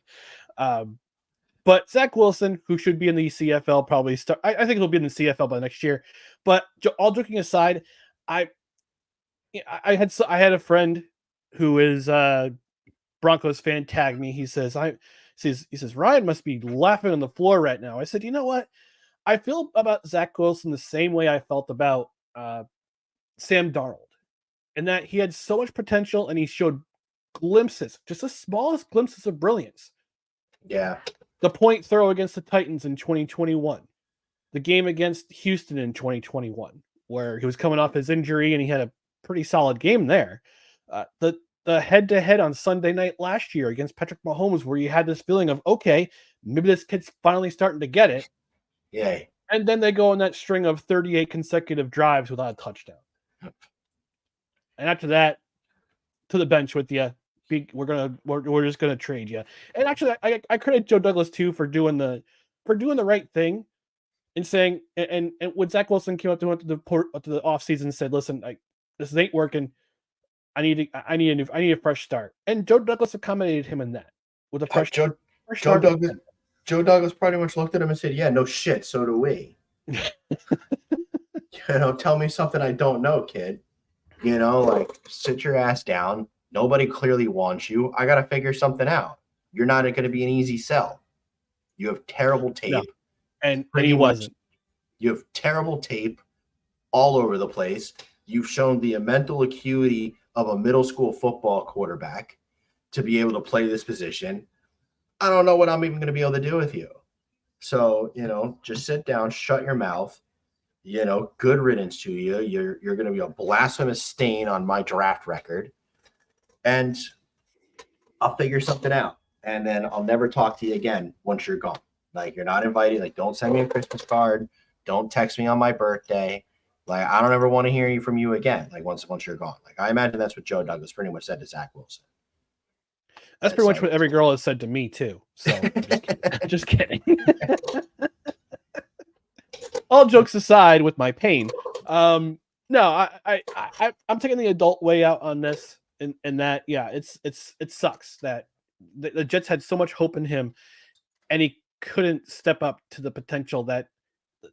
But Zach Wilson, who should be in the CFL, probably start. I think he'll be in the CFL by next year. But all joking aside, I had a friend who is Broncos fan tag me. He says Ryan must be laughing on the floor right now. I said, you know what? I feel about Zach Wilson the same way I felt about Sam Darnold, in that he had so much potential and he showed glimpses, just the smallest glimpses of brilliance. Yeah. The point throw against the Titans in 2021, the game against Houston in 2021, where he was coming off his injury and he had a pretty solid game there. The head-to-head on Sunday night last year against Patrick Mahomes, where you had this feeling of, okay, maybe this kid's finally starting to get it. Yeah. And then they go on that string of 38 consecutive drives without a touchdown. And after that, to the bench with you. We're just gonna trade you. And actually, I credit Joe Douglas too for doing the right thing and saying, and when Zach Wilson came up to the offseason and said, "Listen, this ain't working. I need a fresh start." And Joe Douglas accommodated him in that with a fresh start. Joe Douglas pretty much looked at him and said, "Yeah, no shit, so do we." Tell me something I don't know, kid. Sit your ass down. Nobody clearly wants you. I got to figure something out. You're not going to be an easy sell. You have terrible tape. No. And he wasn't. You have terrible tape all over the place. You've shown the mental acuity of a middle school football quarterback to be able to play this position. I don't know what I'm even going to be able to do with you. So, just sit down, shut your mouth. Good riddance to you. You're going to be a blasphemous stain on my draft record. And I'll figure something out. And then I'll never talk to you again once you're gone. You're not invited. Don't send me a Christmas card. Don't text me on my birthday. I don't ever want to hear from you again. Once you're gone. I imagine that's what Joe Douglas pretty much said to Zach Wilson. That's pretty much what every girl has said to me too. So I'm just kidding. All jokes aside, with my pain, no, I'm taking the adult way out on this, and that it sucks that the Jets had so much hope in him, and he couldn't step up to the potential that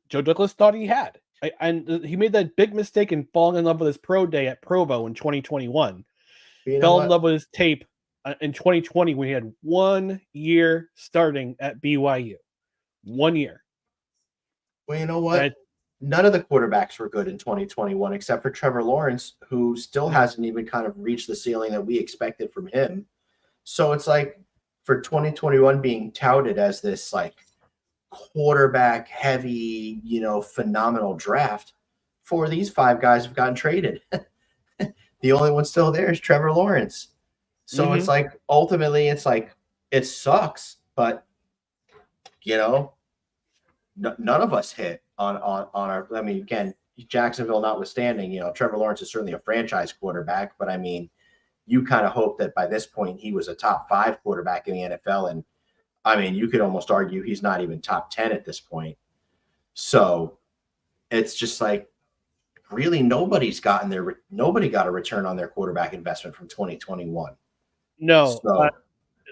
Joe Douglas thought he had. And he made that big mistake in falling in love with his pro day at Provo in 2021. Fell in love with his tape in 2020 when he had 1 year starting at BYU. 1 year. Well, you know what? None of the quarterbacks were good in 2021 except for Trevor Lawrence, who still hasn't even kind of reached the ceiling that we expected from him. So it's for 2021 being touted as this quarterback heavy, phenomenal draft, 4 of these 5 guys have gotten traded. The only one still there is Trevor Lawrence. So it's ultimately it sucks, but none of us hit on our. I mean, again, Jacksonville notwithstanding, Trevor Lawrence is certainly a franchise quarterback, but I mean, you kind of hope that by this point he was a top 5 quarterback in the NFL, and I mean, you could almost argue he's not even top 10 at this point. So it's just really nobody got a return on their quarterback investment from 2021. No,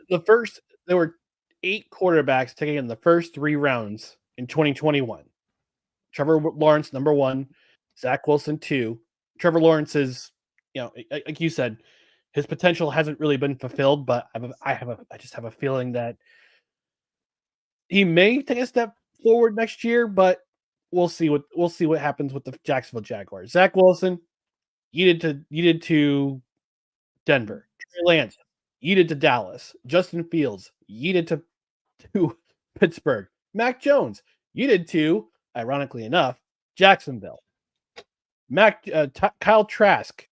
there were 8 quarterbacks taken in the first 3 rounds in 2021. Trevor Lawrence, number 1, Zach Wilson, 2. Trevor Lawrence is, like you said, his potential hasn't really been fulfilled, but I just have a feeling that he may take a step forward next year, but we'll see what happens with the Jacksonville Jaguars. Zach Wilson, yeeted to Denver. Trey Lance, yeeted to Dallas. Justin Fields, yeeted to Pittsburgh. Mac Jones, yeeted to, ironically enough, Jacksonville. Kyle Trask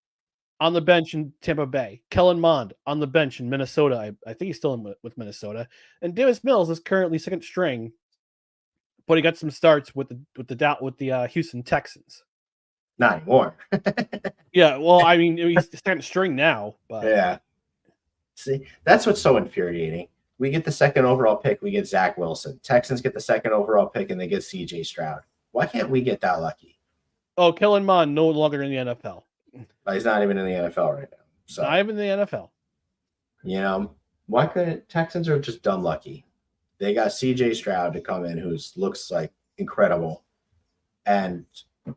on the bench in Tampa Bay. Kellen Mond on the bench in Minnesota. I think he's still with Minnesota. And Davis Mills is currently second string but he got some starts with the Houston Texans. Not anymore. Yeah, well, I mean, he's second string now, but Yeah. See, that's what's so infuriating. We get the second overall pick, we get Zach Wilson. Texans get the second overall pick, and they get C.J. Stroud. Why can't we get that lucky? oh, Kellen Mond no longer in the NFL. He's not even in the NFL right now. So Not even in the NFL. Why couldn't Texans are just dumb lucky? They got C.J. Stroud to come in, who looks like incredible, and it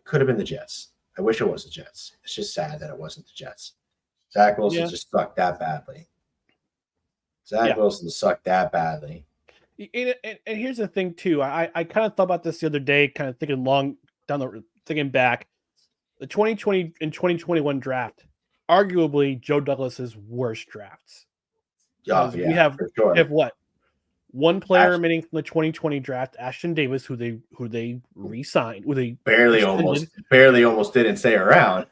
could have been the Jets. I wish it was the Jets. It's just sad that it wasn't the Jets. Zach Wilson just sucked that badly. Wilson sucked that badly. And here's the thing too. I kind of thought about this the other day, kind of thinking back. The 2020 and 2021 draft, arguably Joe Douglas's worst drafts. We have what? One player remaining from the 2020 draft, Ashton Davis, who they re-signed, who they barely almost didn't stay around.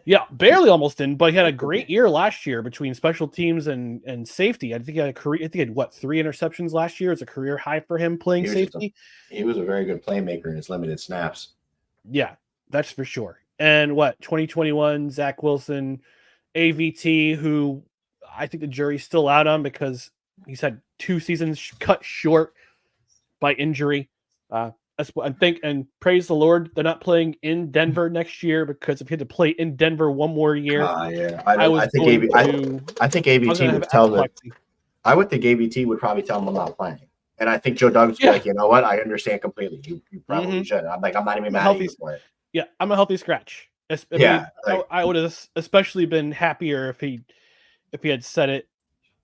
Yeah, barely almost didn't, but he had a great year last year between special teams and safety. I think he had 3 interceptions last year. It's a career high for him playing safety. He was a very good playmaker in his limited snaps. Yeah, that's for sure. And 2021, Zach Wilson, AVT, who I think the jury's still out on because he's had 2 seasons cut short by injury. I think, and praise the Lord, they're not playing in Denver next year, because if he had to play in Denver one more year, I think AVT would tell them. I would think AVT would probably tell him I'm not playing, and I think Joe Douglas would be like, you know what, I understand completely. You probably should. I'm not even mad at you for it. Yeah, I'm a healthy scratch. I would have especially been happier if he had said it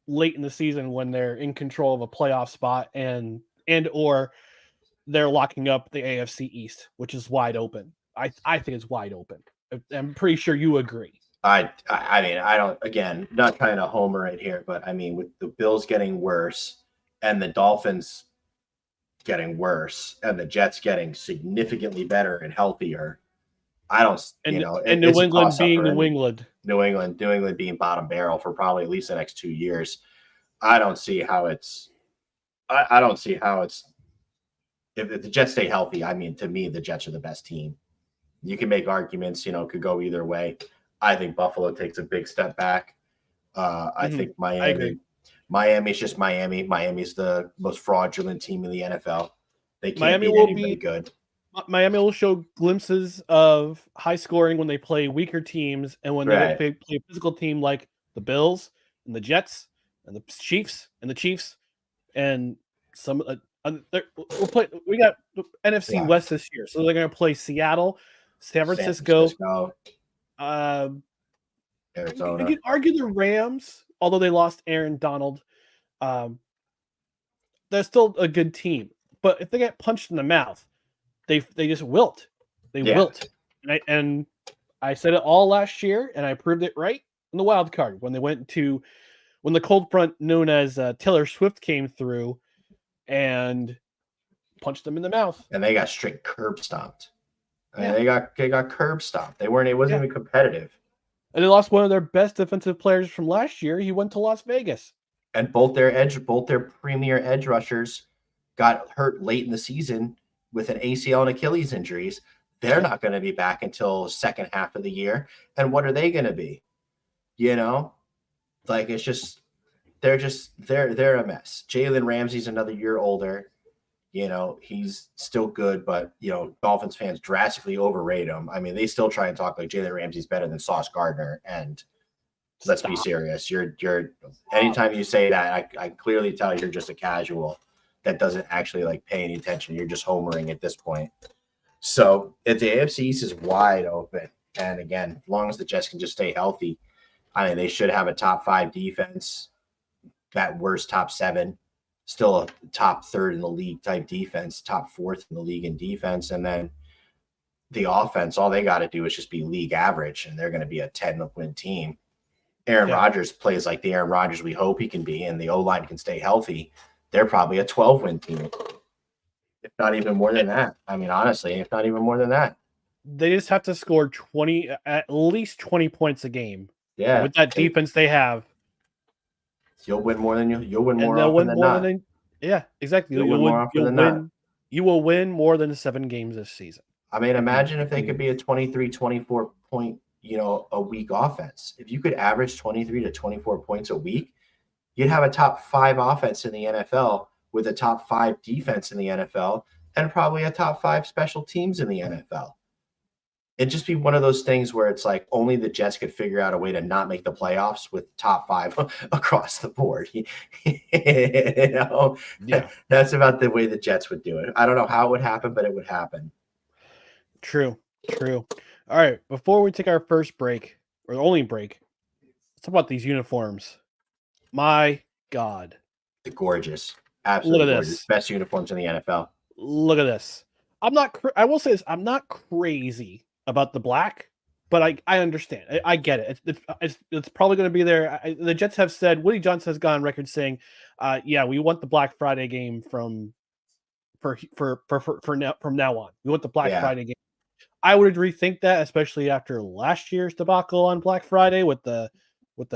late in the season when they're in control of a playoff spot and or they're locking up the AFC East, which is wide open. I think it's wide open. I'm pretty sure you agree. I mean, I don't, again, not trying to homer it here, but I mean, with the Bills getting worse and the Dolphins getting worse and the Jets getting significantly better and healthier, I don't, and New England being New England. New England being bottom barrel for probably at least the next 2 years. I don't see how it's, if the Jets stay healthy, I mean, to me, the Jets are the best team. You can make arguments, could go either way. I think Buffalo takes a big step back. I think Miami's just Miami. Miami's the most fraudulent team in the NFL. They can't beat anybody good. Miami will show glimpses of high scoring when they play weaker teams, and when they play a physical team like the Bills and the Jets and the Chiefs and some. We got NFC West this year, so they're going to play Seattle, San Francisco. Arizona. You can argue the Rams, although they lost Aaron Donald. They're still a good team, but if they get punched in the mouth, they just wilt. They wilt. And I said it all last year, and I proved it right in the wild card when the cold front known as Taylor Swift came through and punched them in the mouth, and they got straight curb stomped. I mean, they got curb stomped. It wasn't even competitive. And they lost one of their best defensive players from last year. He went to Las Vegas. And both their premier edge rushers got hurt late in the season with an ACL and Achilles injuries. They're not going to be back until second half of the year. And what are they going to be? It's just they're a mess. Jalen Ramsey's another year older. He's still good, but Dolphins fans drastically overrate him. I mean, they still try and talk like Jalen Ramsey's better than Sauce Gardner. And let's be serious. You're anytime you say that, I clearly tell you're just a casual that doesn't actually pay any attention. You're just homering at this point. So if the AFC East is wide open, and again, as long as the Jets can just stay healthy, I mean, they should have a top 5 defense. At worst, top 7, still a top 3rd in the league type defense, top 4th in the league in defense. And then the offense, all they got to do is just be league average, and they're going to be a 10-win team. Aaron Rodgers plays like the Aaron Rodgers we hope he can be, and the O-line can stay healthy. They're probably a 12-win team, if not even more than that. I mean, honestly, if not even more than that. They just have to score at least 20 points a game. Yeah. With that defense they have. You'll win more than you'll win more often than not. Yeah, exactly. You'll win more often than not. You will win more than 7 games this season. I mean, imagine if they could be a 23, 24 point, a week offense. If you could average 23 to 24 points a week, you'd have a top 5 offense in the NFL with a top 5 defense in the NFL and probably a top 5 special teams in the NFL. It'd just be one of those things where it's like only the Jets could figure out a way to not make the playoffs with top 5 across the board. Yeah. That's about the way the Jets would do it. I don't know how it would happen, but it would happen. True. All right. Before we take our first break, or the only break, let's talk about these uniforms. My God. They're gorgeous. Absolutely Look at gorgeous. this. Best uniforms in the NFL. Look at this. I will say this. I'm not crazy about the black, but I understand. I get it. It's probably going to be there. The Jets have said, Woody Johnson has gone on record saying, yeah, we want the Black Friday game from now on. We want the Black Friday game. I would rethink that, especially after last year's debacle on Black Friday with the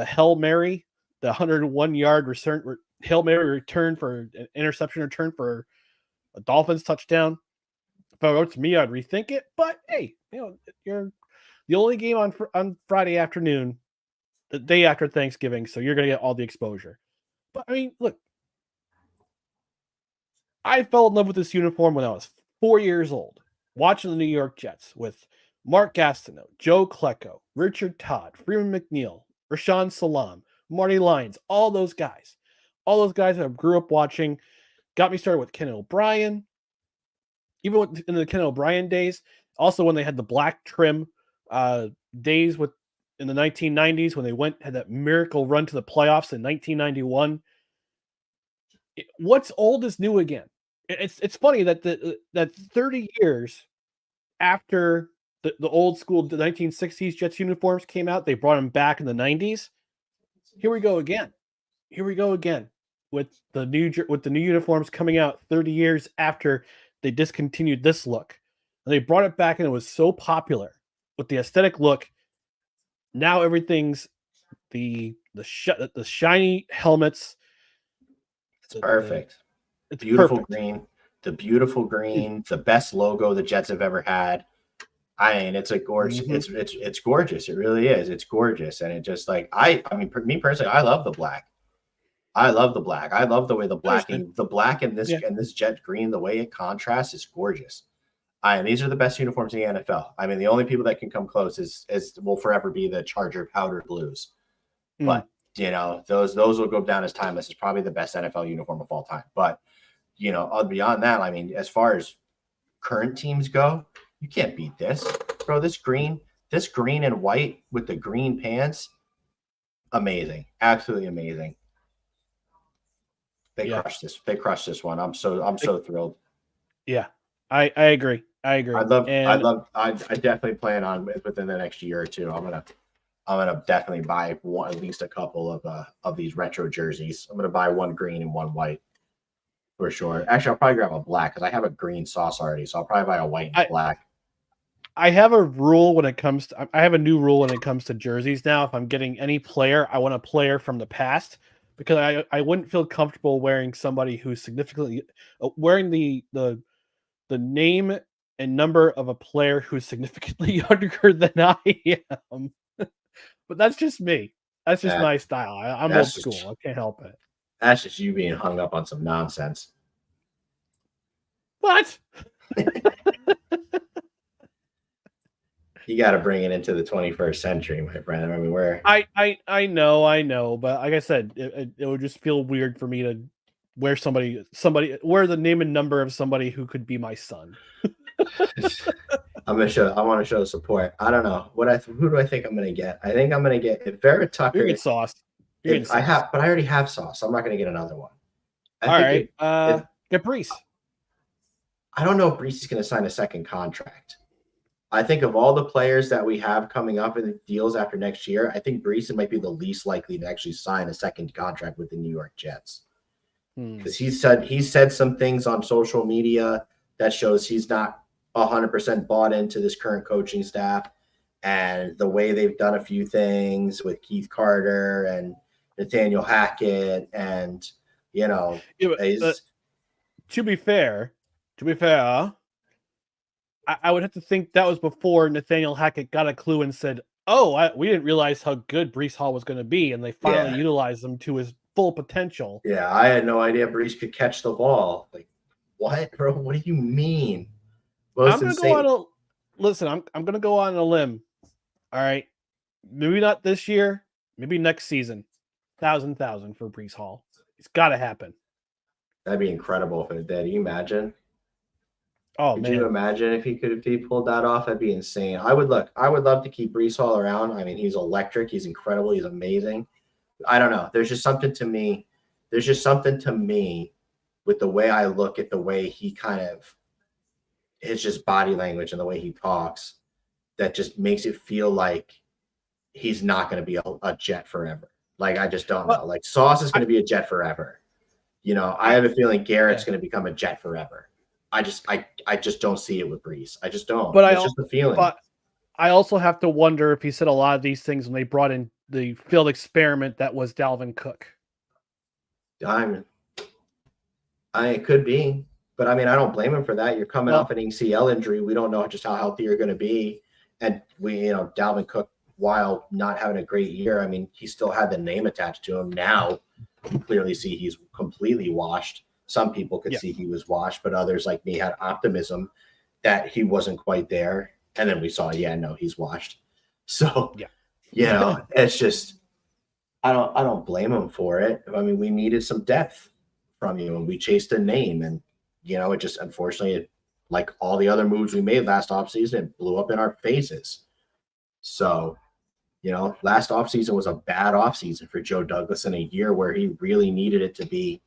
Hail Mary, the 101-yard Hail Mary return for an interception return for a Dolphins touchdown. If it was me, I'd rethink it. But hey, you're the only game on Friday afternoon, the day after Thanksgiving, so you're going to get all the exposure. But I mean, look, I fell in love with this uniform when I was 4 years old, watching the New York Jets with Mark Gastineau, Joe Klecko, Richard Todd, Freeman McNeil, Rashawn Salam, Marty Lyons, all those guys that I grew up watching, got me started with Ken O'Brien. Even in the Ken O'Brien days, also when they had the black trim days in the 1990s when they had that miracle run to the playoffs in 1991. What's old is new again. It's funny that that 30 years after the old school the 1960s Jets uniforms came out, they brought them back in the 90s. Here we go again with the new uniforms coming out 30 years after they discontinued this look. And they brought it back and it was so popular with the aesthetic look. Now everything's the shiny helmets. It's perfect. It's beautiful perfect. green. The beautiful green, the best logo the Jets have ever had. I mean, it's a gorgeous. Mm-hmm. It's gorgeous. It really is. It's gorgeous, and it just like I mean, me personally, I love the black. I love the black. I love the way the black and this jet green, the way it contrasts is gorgeous. And these are the best uniforms in the NFL. I mean, the only people that can come close is will forever be the Charger powdered blues. But those will go down as timeless. It's probably the best NFL uniform of all time. But beyond that, I mean, as far as current teams go, you can't beat this, bro. This green and white with the green pants, amazing, absolutely amazing. They crushed this. They crushed this one. I'm so thrilled. Yeah, I agree. I definitely plan on within the next year or two. I'm gonna definitely buy at least a couple of these retro jerseys. I'm gonna buy one green and one white for sure. Actually, I'll probably grab a black because I have a green sauce already, so I'll probably buy a white and black. I have a rule when it comes to. I have a new rule when it comes to jerseys now. If I'm getting any player, I want a player from the past. Because I wouldn't feel comfortable wearing somebody who's significantly wearing the name and number of a player who's significantly younger than I am. But that's just me. That's just my style. I'm old school. I can't help it. That's just you being hung up on some nonsense. What? You got to bring it into the 21st century, my friend. I mean, I know, but like I said, it would just feel weird for me to wear wear the name and number of somebody who could be my son. I want to show support. I don't know who do I think I'm going to get? I think I'm going to get if Vera Tucker. You get sauce. But I already have sauce. So I'm not going to get another one. Get Brees. I don't know if Brees is going to sign a second contract. I think of all the players that we have coming up in the deals after next year, I think Brees might be the least likely to actually sign a second contract with the New York Jets. Because he said some things on social media that shows he's not 100% bought into this current coaching staff and the way they've done a few things with Keith Carter and Nathaniel Hackett and to be fair, I would have to think that was before Nathaniel Hackett got a clue and said, "Oh, we didn't realize how good Breece Hall was going to be," and they finally utilized him to his full potential. Yeah, I had no idea Breece could catch the ball. Like, what, bro? What do you mean? I'm going to go on I'm going to go on a limb. All right, maybe not this year, maybe next season. 1,000 for Breece Hall. It's got to happen. That'd be incredible if it did. You imagine? Oh, Could man. you imagine if he pulled that off? That'd be insane. I would love to keep Breece Hall around. I mean, he's electric. He's incredible. He's amazing. I don't know. There's just something to me with the way I look at the way he kind of his just body language and the way he talks that just makes it feel like he's not going to be a Jet forever. Like, I just don't know. Like, Sauce is going to be a Jet forever. You know, I have a feeling Garrett's going to become a Jet forever. I just don't see it with Breece. I just don't. But it's just a feeling. But I also have to wonder if he said a lot of these things when they brought in the field experiment that was Dalvin Cook. It could be, but I mean, I don't blame him for that. You're coming off an ACL injury. We don't know just how healthy you're going to be, and Dalvin Cook, while not having a great year, I mean, he still had the name attached to him. Now, you clearly see he's completely washed. Some people could see he was washed, but others like me had optimism that he wasn't quite there. And then we saw, he's washed. So, it's just, I don't blame him for it. I mean, we needed some depth from you and we chased a name, and, it just, unfortunately, like all the other moves we made last offseason, it blew up in our faces. So, last offseason was a bad offseason for Joe Douglas in a year where he really needed it to be,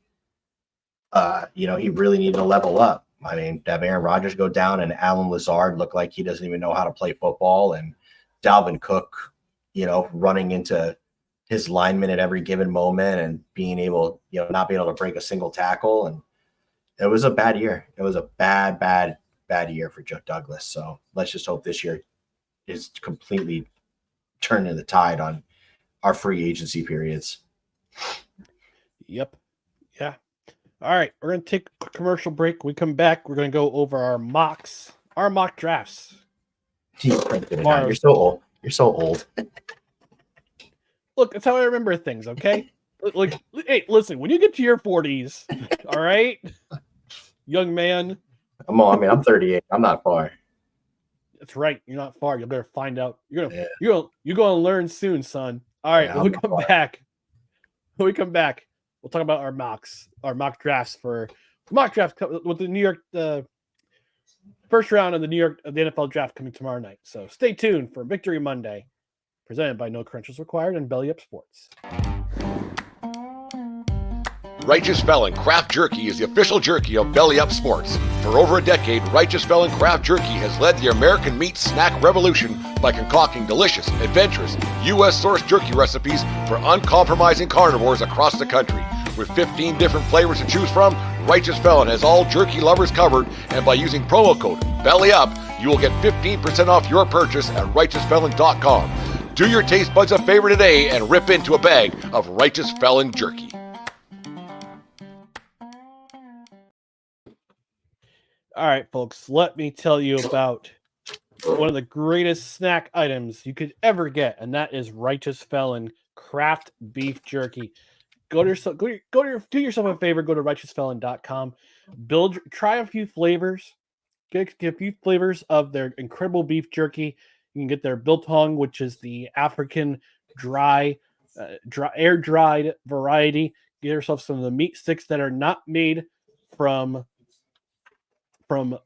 he really needed to level up. I mean, to have Aaron Rodgers go down and Alan Lazard look like he doesn't even know how to play football, and Dalvin Cook, running into his lineman at every given moment and being able, not being able to break a single tackle. And it was a bad year. It was a bad year for Joe Douglas. So let's just hope this year is completely turning the tide on our free agency periods. Yep. Yeah. All right, we're going to take a commercial break. When we come back, we're going to go over our mock drafts. You're so old. You're so old. Look, that's how I remember things, okay? Like, hey, listen, when you get to your 40s, all right, young man. I'm 38. I'm not far. That's right. You're not far. You better find out. You're gonna learn soon, son. All right, when we come back, we'll talk about our mock drafts with the New York, first round of the NFL draft coming tomorrow night. So stay tuned for Victory Monday, presented by No Credentials Required and Belly Up Sports. Righteous Felon Craft Jerky is the official jerky of Belly Up Sports. For over a decade, Righteous Felon Craft Jerky has led the American meat snack revolution by concocting delicious, adventurous, U.S.-sourced jerky recipes for uncompromising carnivores across the country. With 15 different flavors to choose from, Righteous Felon has all jerky lovers covered, and by using promo code BELLYUP, you will get 15% off your purchase at righteousfelon.com. Do your taste buds a favor today and rip into a bag of Righteous Felon jerky. All right, folks, let me tell you about one of the greatest snack items you could ever get, and that is Righteous Felon Craft Beef Jerky. Do yourself a favor, go to righteousfelon.com, try a few flavors, get a few flavors of their incredible beef jerky. You can get their biltong, which is the African air dried variety. Get yourself some of the meat sticks that are not made from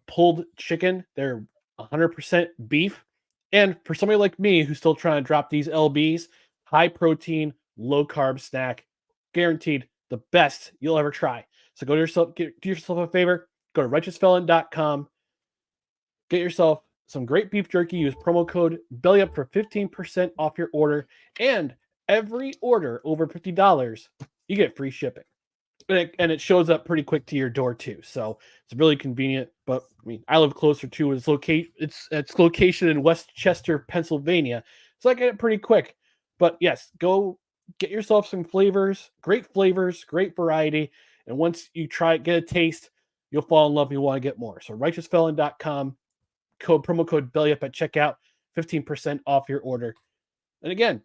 pulled chicken. They're 100% beef. And for somebody like me who's still trying to drop these LBs, high protein, low carb snack, guaranteed the best you'll ever try. So do yourself a favor, go to righteousfelon.com, get yourself some great beef jerky, use promo code BELLYUP for 15% off your order, and every order over $50, you get free shipping. And it shows up pretty quick to your door too, so it's really convenient. But I mean, I live closer to its location in Westchester, Pennsylvania, so I get it pretty quick. But yes, go get yourself some flavors, great variety, and once you try it, get a taste, you'll fall in love. You want to get more. So righteousfelon.com, promo code BELLYUP at checkout, 15% off your order. And again,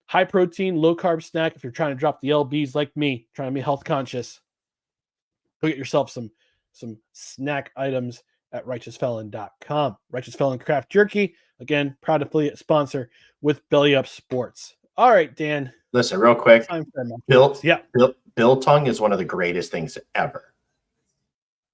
high protein, low carb snack. If you're trying to drop the LBs like me, trying to be health conscious, go get yourself some snack items at righteousfelon.com. Righteous Felon Craft Jerky, again, proud affiliate sponsor with Belly Up Sports. All right, Dan. Listen, real quick. Biltong is one of the greatest things ever.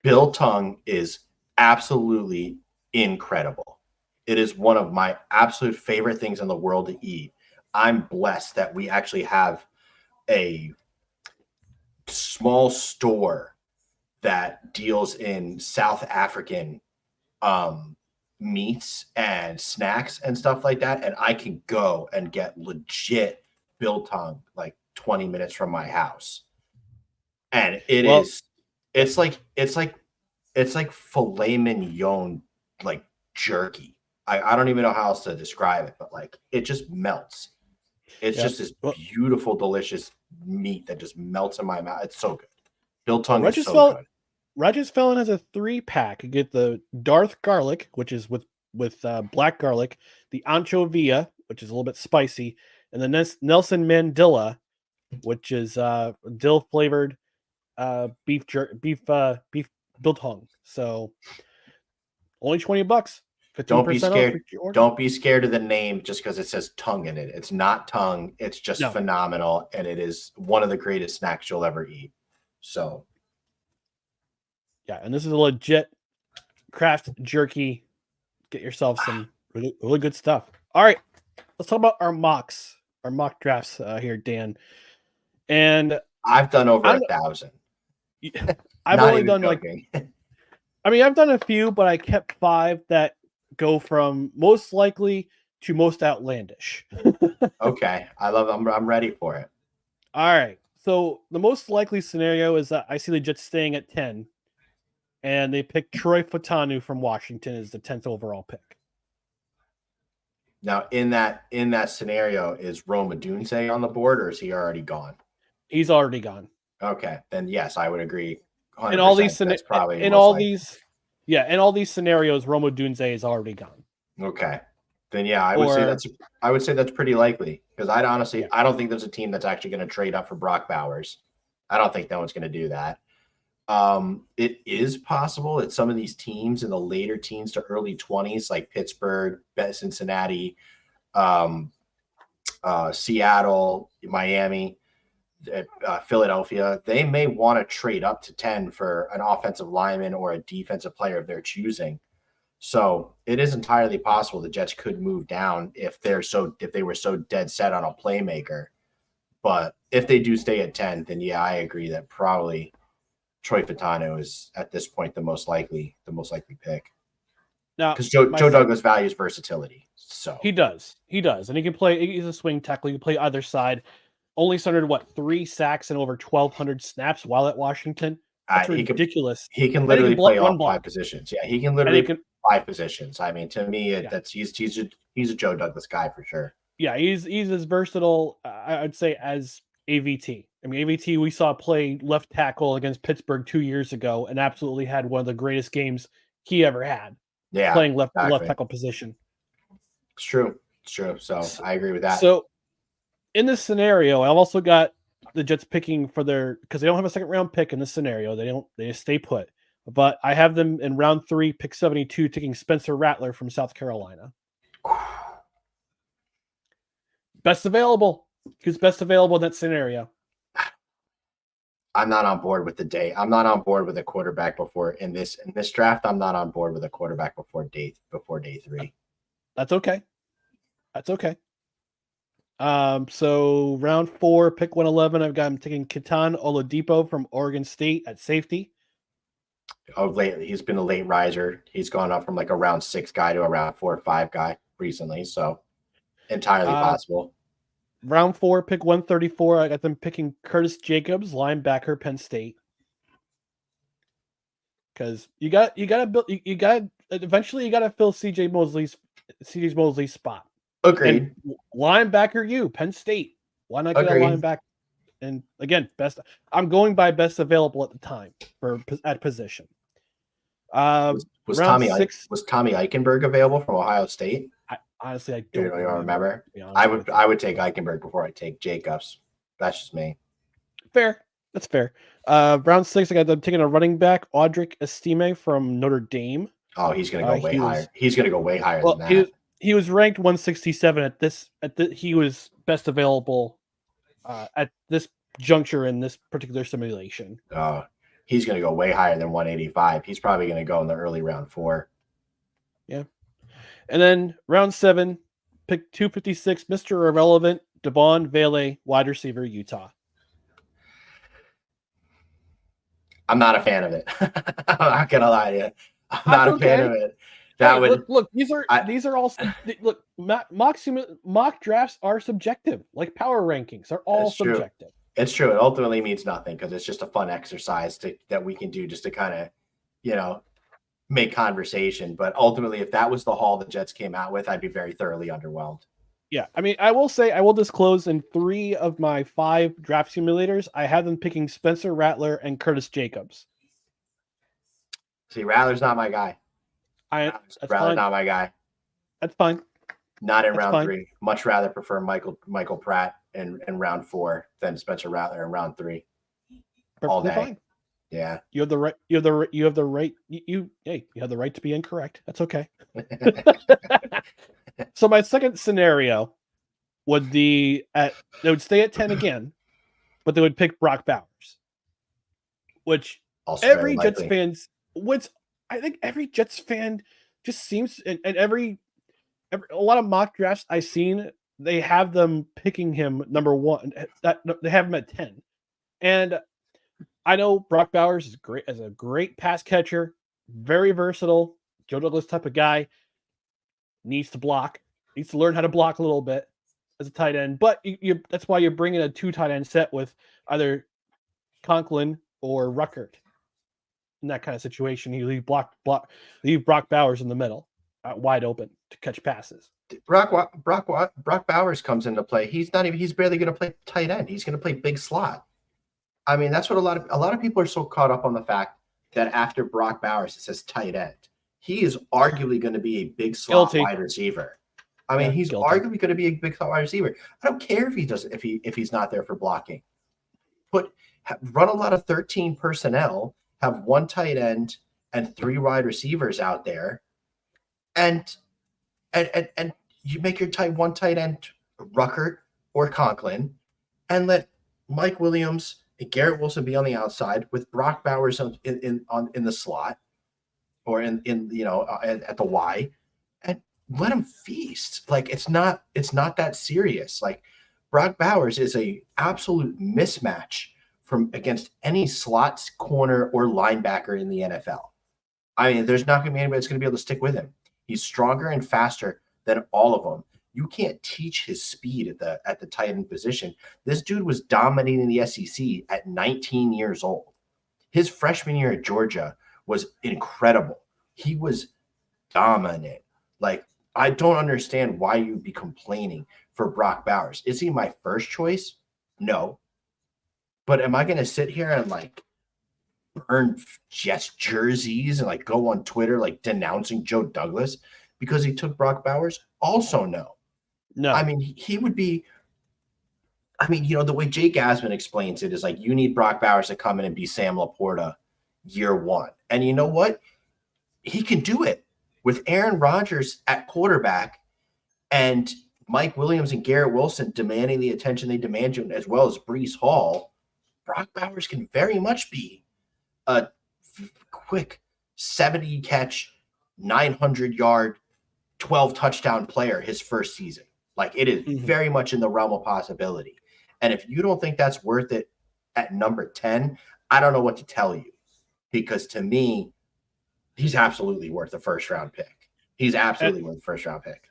Biltong is absolutely incredible. It is one of my absolute favorite things in the world to eat. I'm blessed that we actually have a small store that deals in South African meats and snacks and stuff like that. And I can go and get legit biltong like 20 minutes from my house. And it's like filet mignon, like jerky. I don't even know how else to describe it, but like it just melts. It's just this beautiful, delicious meat that just melts in my mouth. It's so good. Biltong is so good. Righteous Felon has a 3-pack. You get the Darth garlic, which is with black garlic, the anchovia, which is a little bit spicy, and the Nelson Mandela, which is dill flavored beef biltong. So only $20. Don't be scared. Don't be scared of the name just because it says tongue in it. It's not tongue. It's just phenomenal, and it is one of the greatest snacks you'll ever eat. So, yeah, and this is a legit craft jerky. Get yourself some really, really good stuff. All right, let's talk about our mock drafts here, Dan. And I've done over 1,000. I've only done joking. I've done a few, but I kept 5 that go from most likely to most outlandish. Okay. I'm ready for it. All right. So the most likely scenario is that I see the Jets staying at 10, and they pick Troy Fautanu from Washington as the 10th overall pick. Now, in that scenario, is Rome Odunze on the board, or is he already gone? He's already gone. Okay. Then yes, I would agree. In all these in all these scenarios, Rome Odunze is already gone. Okay. Then yeah, I would say that's pretty likely, because I don't think there's a team that's actually going to trade up for Brock Bowers. I don't think no one's going to do that. It is possible that some of these teams in the later teens to early 20s, like Pittsburgh, Cincinnati, Seattle, Miami, Philadelphia, they may want to trade up to 10 for an offensive lineman or a defensive player of their choosing. So it is entirely possible the Jets could move down if they were so dead set on a playmaker. But if they do stay at 10, then yeah, I agree that probably Troy Fautanu is at this point the most likely pick. Now, because Joe Douglas values versatility, so he does, and he can play. He's a swing tackle. He can play either side. Only started 3 sacks and over 1,200 snaps while at Washington. That's ridiculous. He can literally play all 5 positions. Yeah, he can literally play 5 positions. I mean, to me, he's a Joe Douglas guy for sure. Yeah, he's as versatile, I'd say, as AVT. I mean, AVT we saw play left tackle against Pittsburgh 2 years ago and absolutely had one of the greatest games he ever had. Yeah, playing left tackle position. It's true. So I agree with that. So in this scenario, I've also got the Jets picking because they don't have a second round pick in this scenario. They just stay put. But I have them in round 3, pick 72, taking Spencer Rattler from South Carolina. Best available. Who's best available in that scenario? I'm not on board with I'm not on board with a quarterback in this draft. I'm not on board with a quarterback before day 3. That's okay. So round 4, pick 111. I've got him taking Ketan Oladipo from Oregon State at safety. Lately, he's been a late riser. He's gone up from like a round 6 guy to a round 4 or 5 guy recently. So entirely possible. Round 4, pick 134. I got them picking Curtis Jacobs, linebacker, Penn State. Because eventually you got to fill CJ Mosley's spot. Agreed. And linebacker, Penn State. Why not get a linebacker? And again, I'm going by best available at the time at position. Was round Tommy 6. was Tommy Eichenberg available from Ohio State? Honestly, I You don't don't remember. to be honest with you. I would take Eichenberg before I take Jacobs. That's just me. Fair. That's fair. Round 6, I'm taking a running back, Audric Estime from Notre Dame. Oh, he's going to go way higher. He's going to go way higher than that. He was ranked 167 he was best available at this juncture in this particular simulation. Oh, he's going to go way higher than 185. He's probably going to go in the early round 4. Yeah. And then round 7, pick 256, Mr. Irrelevant, Devon Vele, wide receiver, Utah. I'm not a fan of it. I'm not going to lie to you. I'm not a fan of it. Look, these are all look, mock drafts are subjective, like power rankings are all subjective. It's true. It ultimately means nothing because it's just a fun exercise that we can do just to kind of, make conversation. But ultimately, if that was the haul the Jets came out with, I'd be very thoroughly underwhelmed. Yeah, I mean, I will disclose in 3 of my 5 draft simulators, I have them picking Spencer Rattler and Curtis Jacobs. See, Rattler's not my guy. Rattler's not my guy. That's fine. Not in round 3. Much rather prefer Michael Pratt in round 4 than Spencer Rattler in round 3. Perfectly all day. Fine. Yeah. You have the right. You have the right. You have the right to be incorrect. That's okay. So my second scenario would be they would stay at 10 again, but they would pick Brock Bowers, which also every Jets fans. I think every Jets fan just seems and every a lot of mock drafts I've seen, they have them picking him number 1. That they have him at 10, and I know Brock Bowers is great as a great pass catcher, very versatile, Joe Douglas type of guy. Needs to learn how to block a little bit as a tight end. But that's why you're bringing a 2 tight end set with either Conklin or Ruckert. In that kind of situation, you leave Brock Bowers in the middle, wide open to catch passes. Brock Bowers comes into play. He's barely going to play tight end. He's going to play big slot. I mean, that's what a lot of people are so caught up on the fact that after Brock Bowers, it says tight end. He is arguably going to be a big slot wide receiver. I mean, he's arguably going to be a big slot wide receiver. I don't care if he's not there for blocking. Run a lot of 13 personnel, have 1 tight end and 3 wide receivers out there, and you make your one tight end Ruckert or Conklin, and let Mike Williams and Garrett Wilson be on the outside with Brock Bowers in the slot or at the Y, and let him feast. Like it's not that serious. Like Brock Bowers is a absolute mismatch against any slots, corner, or linebacker in the NFL. I mean, there's not going to be anybody that's going to be able to stick with him. He's stronger and faster than all of them. You can't teach his speed at the tight end position. This dude was dominating the SEC at 19 years old. His freshman year at Georgia was incredible. He was dominant. Like, I don't understand why you'd be complaining for Brock Bowers. Is he my first choice? No. But am I going to sit here and burn Jets jerseys and go on Twitter denouncing Joe Douglas because he took Brock Bowers? Also, no. No. I mean, he would be. I mean, the way Jake Asman explains it is you need Brock Bowers to come in and be Sam Laporta year 1. And you know what? He can do it with Aaron Rodgers at quarterback and Mike Williams and Garrett Wilson demanding the attention they demand, as well as Breece Hall. Brock Bowers can very much be a quick 70-catch, 900-yard, 12-touchdown player his first season. It is very much in the realm of possibility. And if you don't think that's worth it at number 10, I don't know what to tell you. Because to me, he's absolutely worth a first-round pick. He's absolutely worth a first-round pick.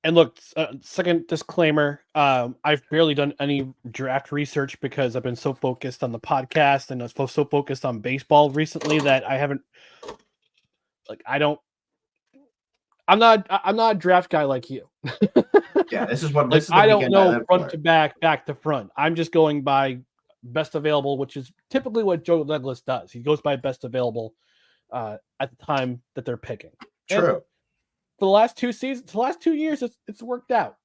And look, second disclaimer, I've barely done any draft research because I've been so focused on the podcast and I was so focused on baseball recently that I haven't I'm not a draft guy like you. Yeah, this is what I don't know front to back to front. I'm just going by best available, which is typically what Joe Douglas does. He goes by best available at the time that they're picking. True. And for the last 2 seasons, the last 2 years, it's worked out.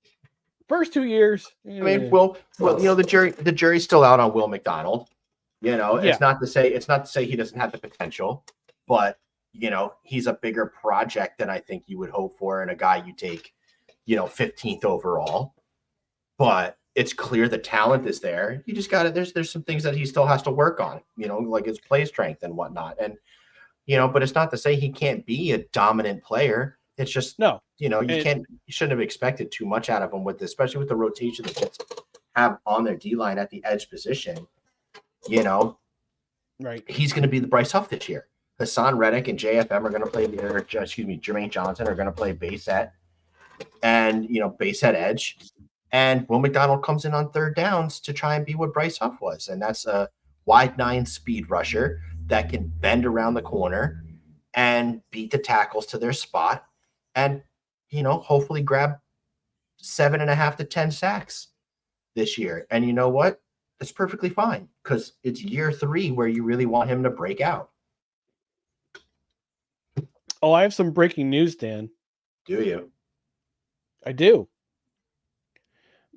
First 2 years, I mean, well, the jury's still out on Will McDonald. It's not to say he doesn't have the potential, but he's a bigger project than I think you would hope for in a guy you take, 15th overall. But it's clear the talent is there. You just got to, there's some things that he still has to work on, like his play strength and whatnot. And, but it's not to say he can't be a dominant player. It's just, you shouldn't have expected too much out of him especially with the rotation the Jets have on their D-line at the edge position. Right. He's going to be the Bryce Huff this year. Hassan Reddick and JFM are going to play Jermaine Johnson are going to play base set and, base set edge. And Will McDonald comes in on third downs to try and be what Bryce Huff was. And that's a wide 9 speed rusher that can bend around the corner and beat the tackles to their spot and, hopefully grab 7.5 to 10 sacks this year. And you know what? That's perfectly fine because it's year 3 where you really want him to break out. Oh, I have some breaking news, Dan. Do you? I do.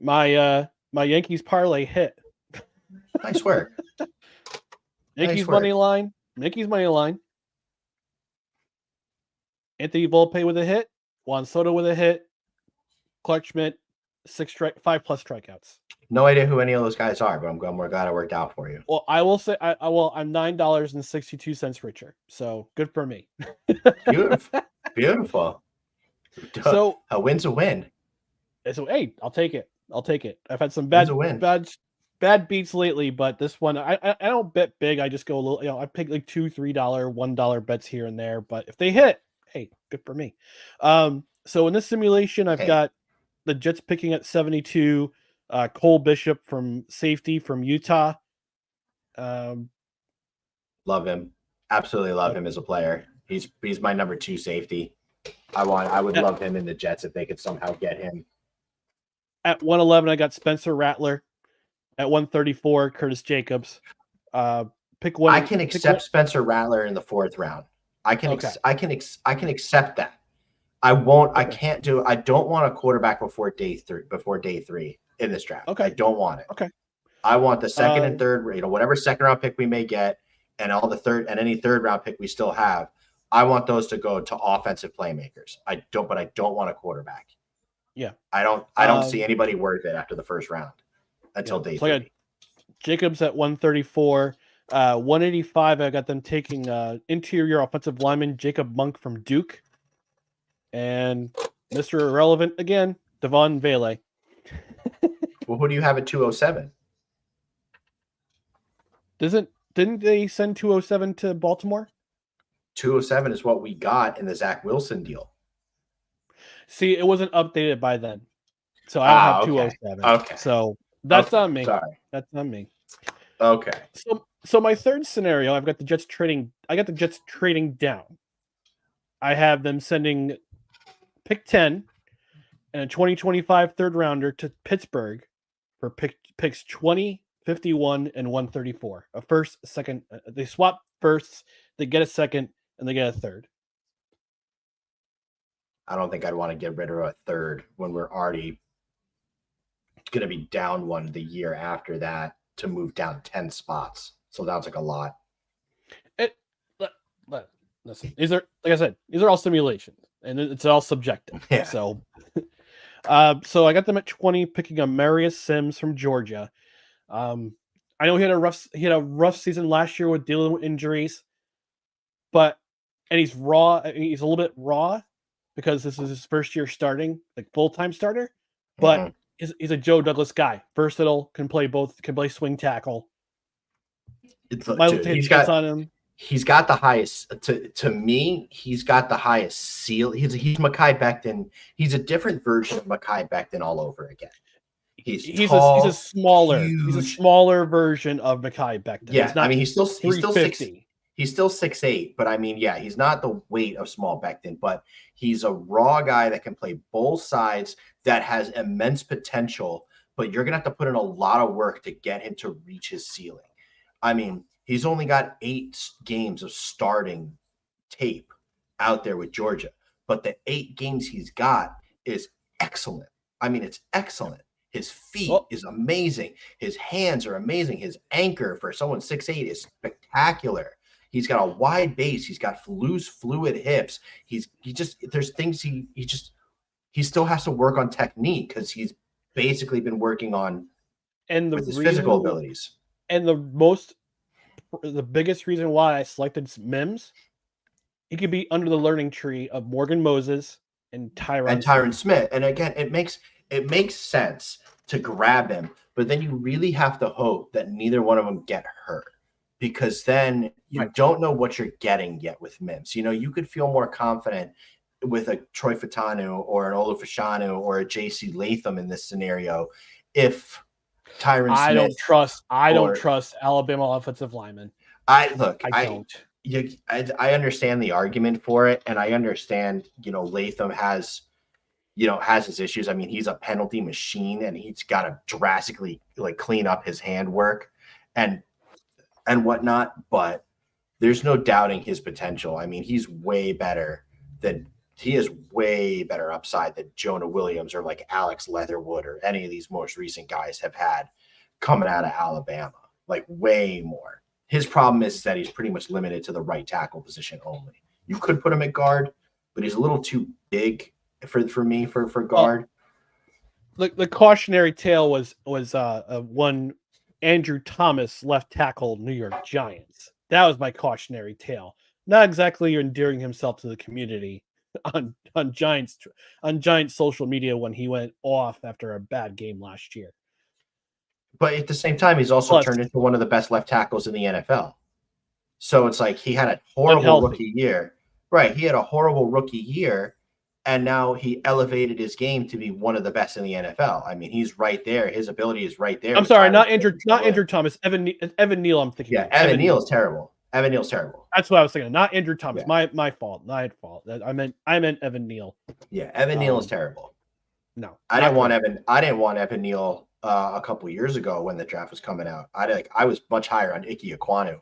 My Yankees parlay hit. Nice work. Yankees money line. Anthony Volpe with a hit. Juan Soto with a hit. Clark Schmidt, 5+ strikeouts. No idea who any of those guys are, but I'm glad it worked out for you. Well, I will say, I'm $9.62 richer. So good for me. Beautiful. So a win's a win. So hey, I'll take it. I've had some bad beats lately, but this one I don't bet big. I just go a little. I pick like $2, $3, $1 bets here and there. But if they hit, hey, good for me. So in this simulation, I've got the Jets picking at 72. Cole Bishop from safety from Utah. Love him. Absolutely love him as a player. He's my number 2 safety. I would love him in the Jets if they could somehow get him. At 111, I got Spencer Rattler. At 134, Curtis Jacobs. Pick one. I can accept Spencer Rattler in the 4th round. I can accept that. I won't. Okay. I can't do. I don't want a quarterback before day 3 in this draft. Okay. I don't want it. Okay. I want the second and third. Whatever second round pick we may get, and all the third and any third round pick we still have. I want those to go to offensive playmakers. I don't want a quarterback. Yeah. I don't see anybody worth it after the first round until day 3. I got Jacobs at 134. 185, I got them taking interior offensive lineman Jacob Monk from Duke. And Mr. Irrelevant again, Devon Vele. Well, who do you have at 207? Didn't they send 207 to Baltimore? 207 is what we got in the Zach Wilson deal. See, it wasn't updated by then. So I don't have 207. Okay. So that's on me. Sorry. That's on me. Okay. So my third scenario, I got the Jets trading down. I have them sending pick 10 and a 2025 third rounder to Pittsburgh for picks 20, 51, and 134. A first, second. They swap firsts, they get a second, and they get a third. I don't think I'd want to get rid of a third when we're already going to be down one the year after that to move down 10 spots. So that's like a lot. Listen, these are, like I said, these are all simulations and it's all subjective. Yeah. So I got them at 20, picking up Marius Sims from Georgia. I know he had a rough season last year with dealing with injuries, and he's raw. He's a little bit raw because this is his first year starting, like full-time starter, but he's a Joe Douglas guy. Versatile, can play swing tackle. He's got the highest to me. He's got the highest seal. He's Mekhi Becton. He's a different version of Mekhi Becton all over again. He's tall, a smaller version of Mekhi Becton. Yeah, he's still 350. He's still 6'8", but he's not the weight of small Becton, but he's a raw guy that can play both sides, that has immense potential, but you're going to have to put in a lot of work to get him to reach his ceiling. He's only got 8 games of starting tape out there with Georgia, but the 8 games he's got is excellent. I mean, it's excellent. His feet is amazing. His hands are amazing. His anchor for someone 6'8" is spectacular. He's got a wide base. He's got loose, fluid hips. There's things he still has to work on technique because he's basically been working on with his physical abilities. And the biggest reason why I selected Mims, he could be under the learning tree of Morgan Moses and Tyron Smith. And again, it makes sense to grab him, but then you really have to hope that neither one of them get hurt, because then you don't know what you're getting yet with Mims. You know, you could feel more confident with a Troy Fatanu or an Olu Fashanu or a JC Latham in this scenario if Tyron Smith. I don't trust Alabama offensive linemen. I understand the argument for it, and I understand, Latham has his issues. I mean, he's a penalty machine, and he's got to drastically clean up his handwork and whatnot, but there's no doubting his potential. I mean, he has way better upside than Jonah Williams or Alex Leatherwood or any of these most recent guys have had coming out of Alabama, way more. His problem is that he's pretty much limited to the right tackle position only. You could put him at guard, but he's a little too big for me for guard. The cautionary tale was one Andrew Thomas left tackle New York Giants. That was my cautionary tale. Not exactly endearing himself to the community on Giants social media when he went off after a bad game last year. But at the same time, he's also turned into one of the best left tackles in the NFL. So it's he had a horrible rookie year. Right. He had a horrible rookie year, and now he elevated his game to be one of the best in the NFL. I mean, he's right there. His ability is right there. I'm sorry, not Andrew Thomas. Evan Neal, I'm thinking. Yeah, Evan Neal is terrible. Evan Neal's terrible. That's what I was thinking. Not Andrew Thomas. Yeah. My fault. My fault. I meant Evan Neal. Yeah, Evan Neal is terrible. No. I didn't want Evan Neal a couple years ago when the draft was coming out. I was much higher on Ike Ekwonu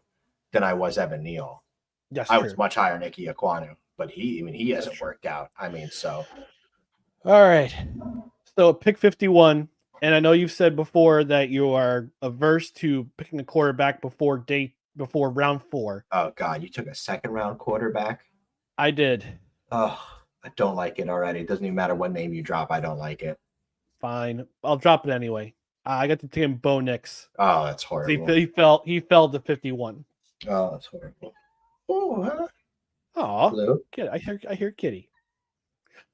than I was Evan Neal. Yes, I was much higher on Ike Ekwonu, but he hasn't worked out. I mean, so. All right. So pick 51, and I know you've said before that you are averse to picking a quarterback before round 4. Oh God, you took a second round quarterback? I did. Oh, I don't like it already. It doesn't even matter what name you drop. I don't like it. Fine, I'll drop it anyway. I got to take him Bo Nix. Oh, that's horrible. He fell to 51. Oh, that's horrible. Oh, huh? Oh, kid! I hear kitty.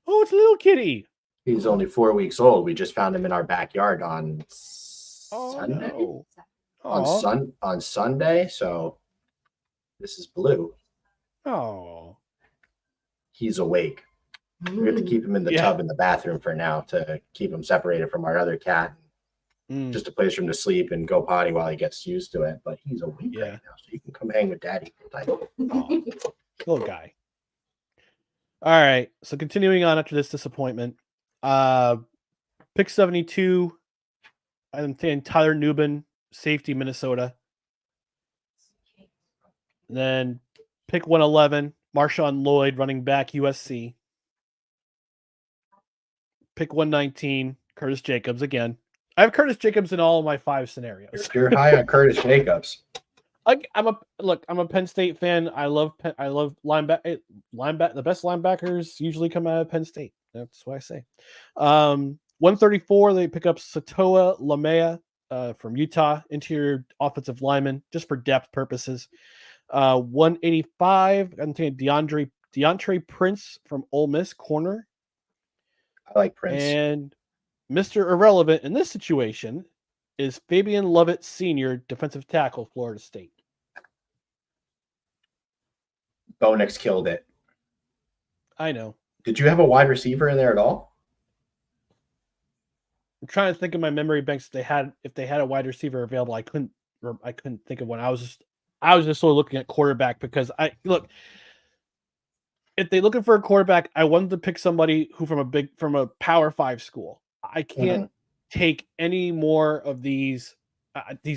Oh, it's a little kitty. He's only 4 weeks old. We just found him in our backyard on Sunday. No. On Sunday. So this is Blue. Oh, he's awake. We have to keep him in the tub in the bathroom for now to keep him separated from our other cat. Just a place for him to sleep and go potty while he gets used to it. But he's awake right now, so you can come hang with Daddy. Little guy. All right. So continuing on after this disappointment, pick 72. I'm saying Tyler Nubin, safety, Minnesota. And then pick 111, Marshawn Lloyd, running back, USC. Pick 119, Curtis Jacobs again. I have Curtis Jacobs in all of my 5 scenarios. You're high on Curtis Jacobs. I'm a Penn State fan. I love linebacker. The best linebackers usually come out of Penn State. That's what I say. 134, they pick up Satoa Lamea from Utah, interior offensive lineman, just for depth purposes. 185, I'm thinking DeAndre Prince from Ole Miss, corner. I like Prince. And Mr. Irrelevant in this situation is Fabian Lovett Sr., defensive tackle, Florida State. Bo Nix killed it. I know. Did you have a wide receiver in there at all? I'm trying to think of my memory banks. If they had a wide receiver available, I couldn't think of one. I was just sort of looking at quarterback because if they're looking for a quarterback, I wanted to pick somebody who from a Power 5 school. I can't take any more of these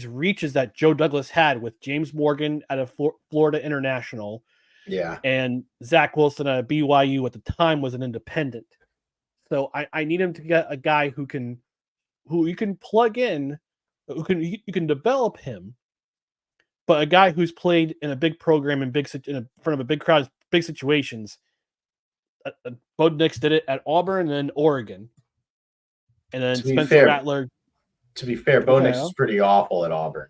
reaches that Joe Douglas had with James Morgan out of Florida International, Yeah. And Zach Wilson at BYU at the time was an independent. So I need him to get a guy who you can plug in, you can develop him, but a guy who's played in a big program in front of a big crowd, big situations. Bo Nix did it at Auburn and then Oregon, and then Spencer Rattler. To be fair, Bo Nix is pretty awful at Auburn.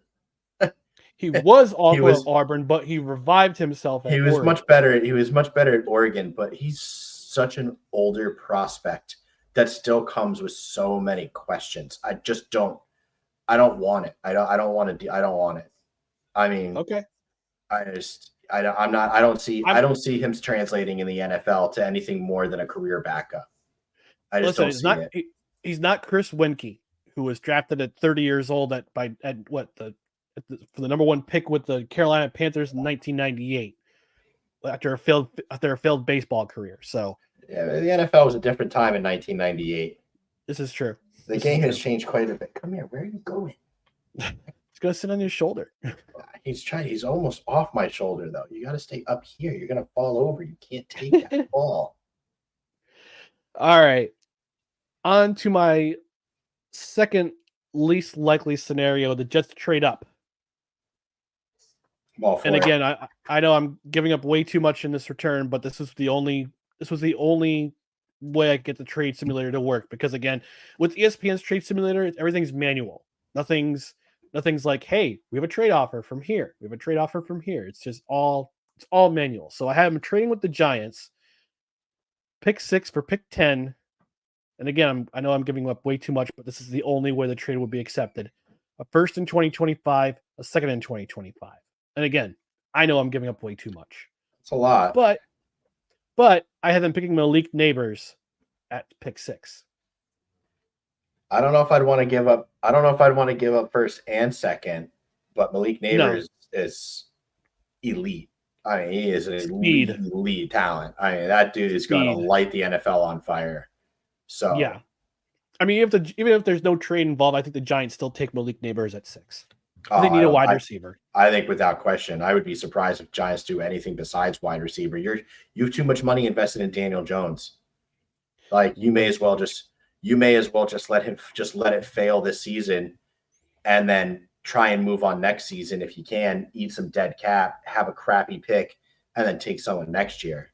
He was awful at Auburn, but he revived himself at Oregon. Much better. He was much better at Oregon, but he's such an older prospect that still comes with so many questions. I don't want it. I don't want it. I mean, okay. I don't see him translating in the NFL to anything more than a career backup. I just don't see it. He's not Chris Wenke, who was drafted at 30 years old for the number 1 pick with the Carolina Panthers in 1998 after a failed baseball career. So yeah, the NFL was a different time in 1998. This is true. The game has changed quite a bit. Come here. Where are you going? He's gonna sit on your shoulder. He's almost off my shoulder though. You got to stay up here. You're gonna fall over. You can't take that ball. All right. On to my second least likely scenario: the Jets trade up. And again, I know I'm giving up way too much in this return, but this was the only way I could get the trade simulator to work, because again, with ESPN's trade simulator, everything's manual. Nothing's like, hey, we have a trade offer from here. We have a trade offer from here. It's all manual. So I have him trading with the Giants, pick 6 for pick 10. And again, I know I'm giving up way too much, but this is the only way the trade will be accepted. A first in 2025, a second in 2025. And again, I know I'm giving up way too much. It's a lot. But I have them picking Malik Neighbors at pick 6. I don't know if I'd want to give up. I don't know if I'd want to give up first and second, but Malik Neighbors is elite. I mean, he is an elite talent. I mean, that dude is going to light the NFL on fire. So yeah, I mean, even if there's no trade involved, I think the Giants still take Malik Neighbors at 6. They need a wide receiver. I think without question. I would be surprised if Giants do anything besides wide receiver. You have too much money invested in Daniel Jones. Like you may as well just let it fail this season, and then try and move on next season if you can. Eat some dead cap, have a crappy pick, and then take someone next year.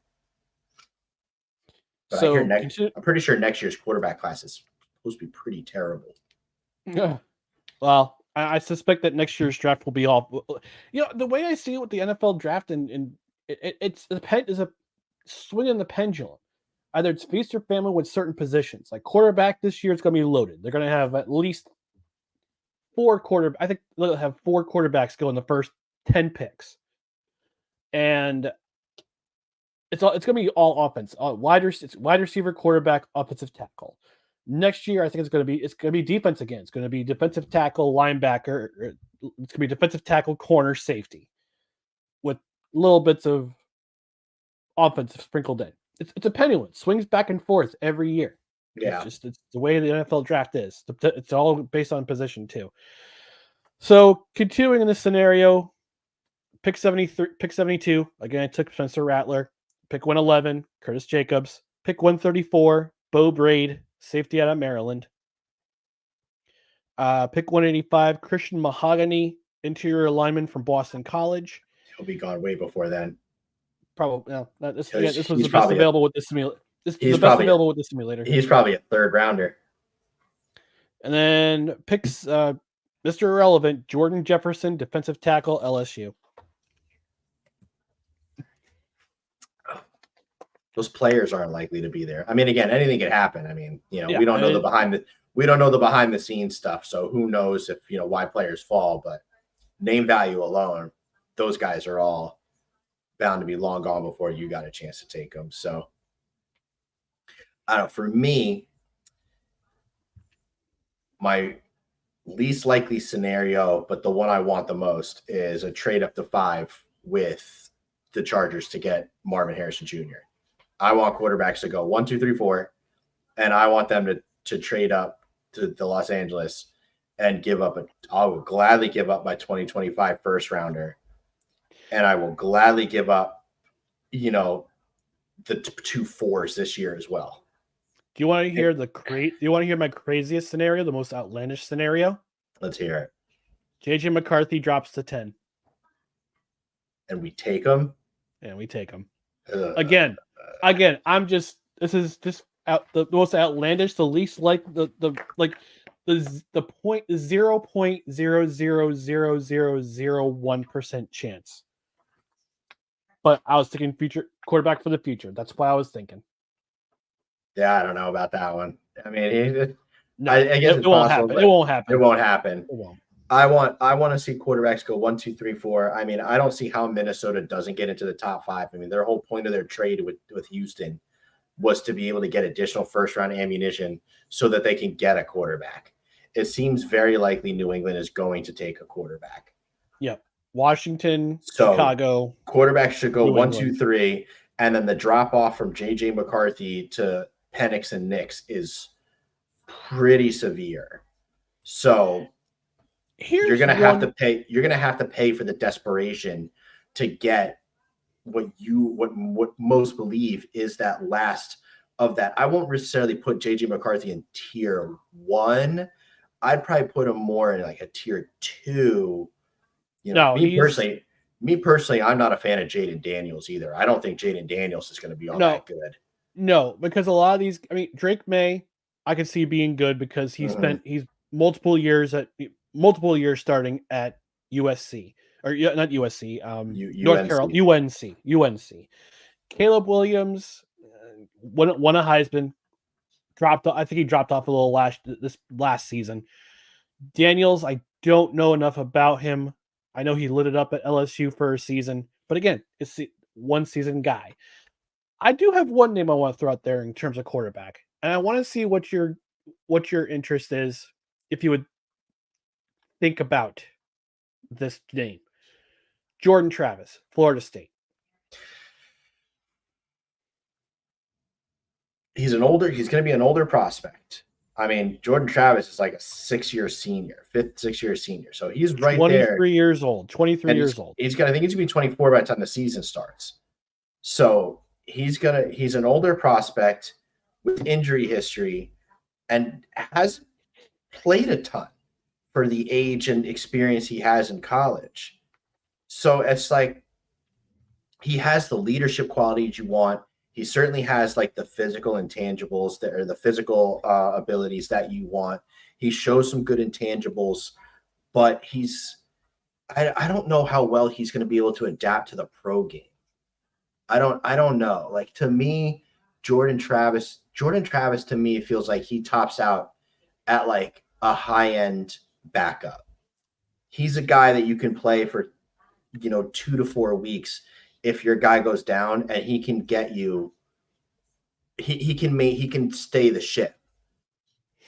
But so I'm pretty sure next year's quarterback class is supposed to be pretty terrible. Yeah. Well, I suspect that next year's draft will be all. The way I see it with the NFL draft, and it's a swing in the pendulum. Either it's feast or famine with certain positions. Like quarterback this year, it's going to be loaded. They're going to have at least 4 quarterbacks. I think they'll have 4 quarterbacks go in the first 10 picks, and it's going to be all offense. It's wide receiver, quarterback, offensive tackle. Next year, I think it's going to be defense again. It's going to be defensive tackle, linebacker. It's going to be defensive tackle, corner, safety, with little bits of offensive sprinkled in. It's a pendulum. Swings back and forth every year. Yeah, it's the way the NFL draft is. It's all based on position too. So continuing in this scenario, pick 73, pick 72. Again, I took Spencer Rattler. Pick 111, Curtis Jacobs. Pick 134, Bo Braid, safety out of Maryland. Pick 185, Christian Mahogany, interior lineman from Boston College. He'll be gone way before then. Probably no. This was the best available with the simulator. This is the best available with the simulator. He's probably a 3rd rounder. And then picks Mr. Irrelevant, Jordan Jefferson, defensive tackle, LSU. Those players aren't likely to be there. I mean, again, anything could happen. I mean, we don't know the behind the scenes stuff. So who knows if why players fall? But name value alone, those guys are all bound to be long gone before you got a chance to take them. So I don't know. For me, my least likely scenario, but the one I want the most, is a trade up to 5 with the Chargers to get Marvin Harrison Jr. I want quarterbacks to go 1, 2, 3, 4, and I want them to trade up to the Los Angeles and give up I will gladly give up my 2025 first rounder, and I will gladly give up the 2 4s this year as well. Do you want to hear Do you want to hear my craziest scenario, the most outlandish scenario? Let's hear it. JJ McCarthy drops to 10. And we take him. And we take him. Again, this is just the most outlandish, the least like the 0.0000001% chance. But I was thinking future quarterback for the future. That's why I was thinking. Yeah, I don't know about that one. I mean, I guess it won't happen. It won't happen. It won't happen. It won't. I want to see quarterbacks go 1, 2, 3, 4. I mean, I don't see how Minnesota doesn't get into the top 5. I mean, their whole point of their trade with Houston was to be able to get additional first-round ammunition so that they can get a quarterback. It seems very likely New England is going to take a quarterback. Yep. Washington, Chicago. Quarterbacks should go 1, 2, 3, and then the drop-off from J.J. McCarthy to Penix and Nix is pretty severe. So you're gonna have to pay. You're gonna have to pay for the desperation to get what most believe is that last of that. I won't necessarily put JJ McCarthy in tier 1. I'd probably put him more in like a tier 2. Me personally, I'm not a fan of Jaden Daniels either. I don't think Jaden Daniels is going to be all that good. No, because a lot of these, I mean, Drake May, I can see being good because he's multiple years starting at USC or not USC, North Carolina, UNC. Caleb Williams won a Heisman, I think he dropped off a little this last season. Daniels, I don't know enough about him. I know he lit it up at LSU for a season, but again, it's a one season guy. I do have one name I want to throw out there in terms of quarterback, and I want to see what your interest is if you would think about this name. Jordan Travis, Florida State. He's going to be an older prospect. I mean, Jordan Travis is like a 6-year senior, 6-year senior. So he's right 23 there. 23 years old. I think he's going to be 24 by the time the season starts. So he's an older prospect with injury history and has played a ton for the age and experience he has in college. So it's like he has the leadership qualities you want. He certainly has like the physical intangibles that are the physical abilities that you want. He shows some good intangibles, but I don't know how well he's going to be able to adapt to the pro game. I don't know. Like, to me, Jordan Travis to me feels like he tops out at like a high-end backup. He's a guy that you can play for 2 to 4 weeks if your guy goes down, and he can get you. He can stay the ship.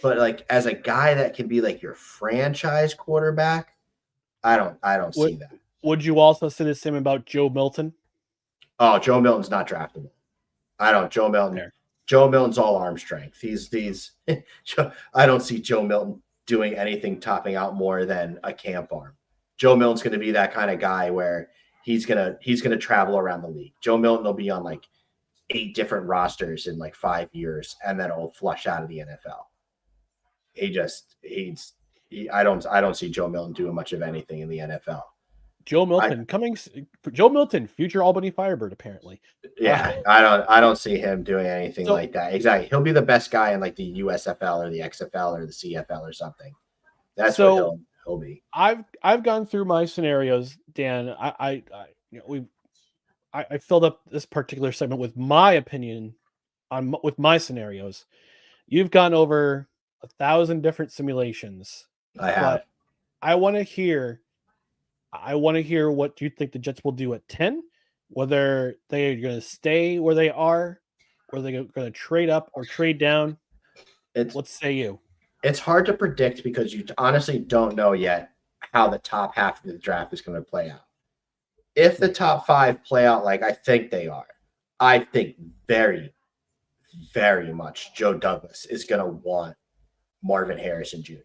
But like, as a guy that can be like your franchise quarterback, I don't see that. Would you also say the same about Joe Milton? Oh, Joe Milton's not draftable. Joe Milton. There. Joe Milton's all arm strength. I don't see Joe Milton doing anything topping out more than a camp arm. Joe Milton's going to be that kind of guy where he's gonna travel around the league. Joe Milton will be on like 8 different rosters in like 5 years, and then it'll flush out of the NFL. I don't see Joe Milton doing much of anything in the NFL. Joe Milton, future Albany Firebird, apparently. Yeah, I don't see him doing anything like that. Exactly. He'll be the best guy in like the USFL or the XFL or the CFL or something. That's what he'll be. I've gone through my scenarios, Dan. I filled up this particular segment with my opinion with my scenarios. You've gone over 1,000 different simulations. I have. I want to hear what you think the Jets will do at 10, whether they're going to stay where they are, or they're going to trade up or trade down. What say you? It's hard to predict because you honestly don't know yet how the top half of the draft is going to play out. If the top 5 play out like I think they are, I think very, very much Joe Douglas is going to want Marvin Harrison Jr.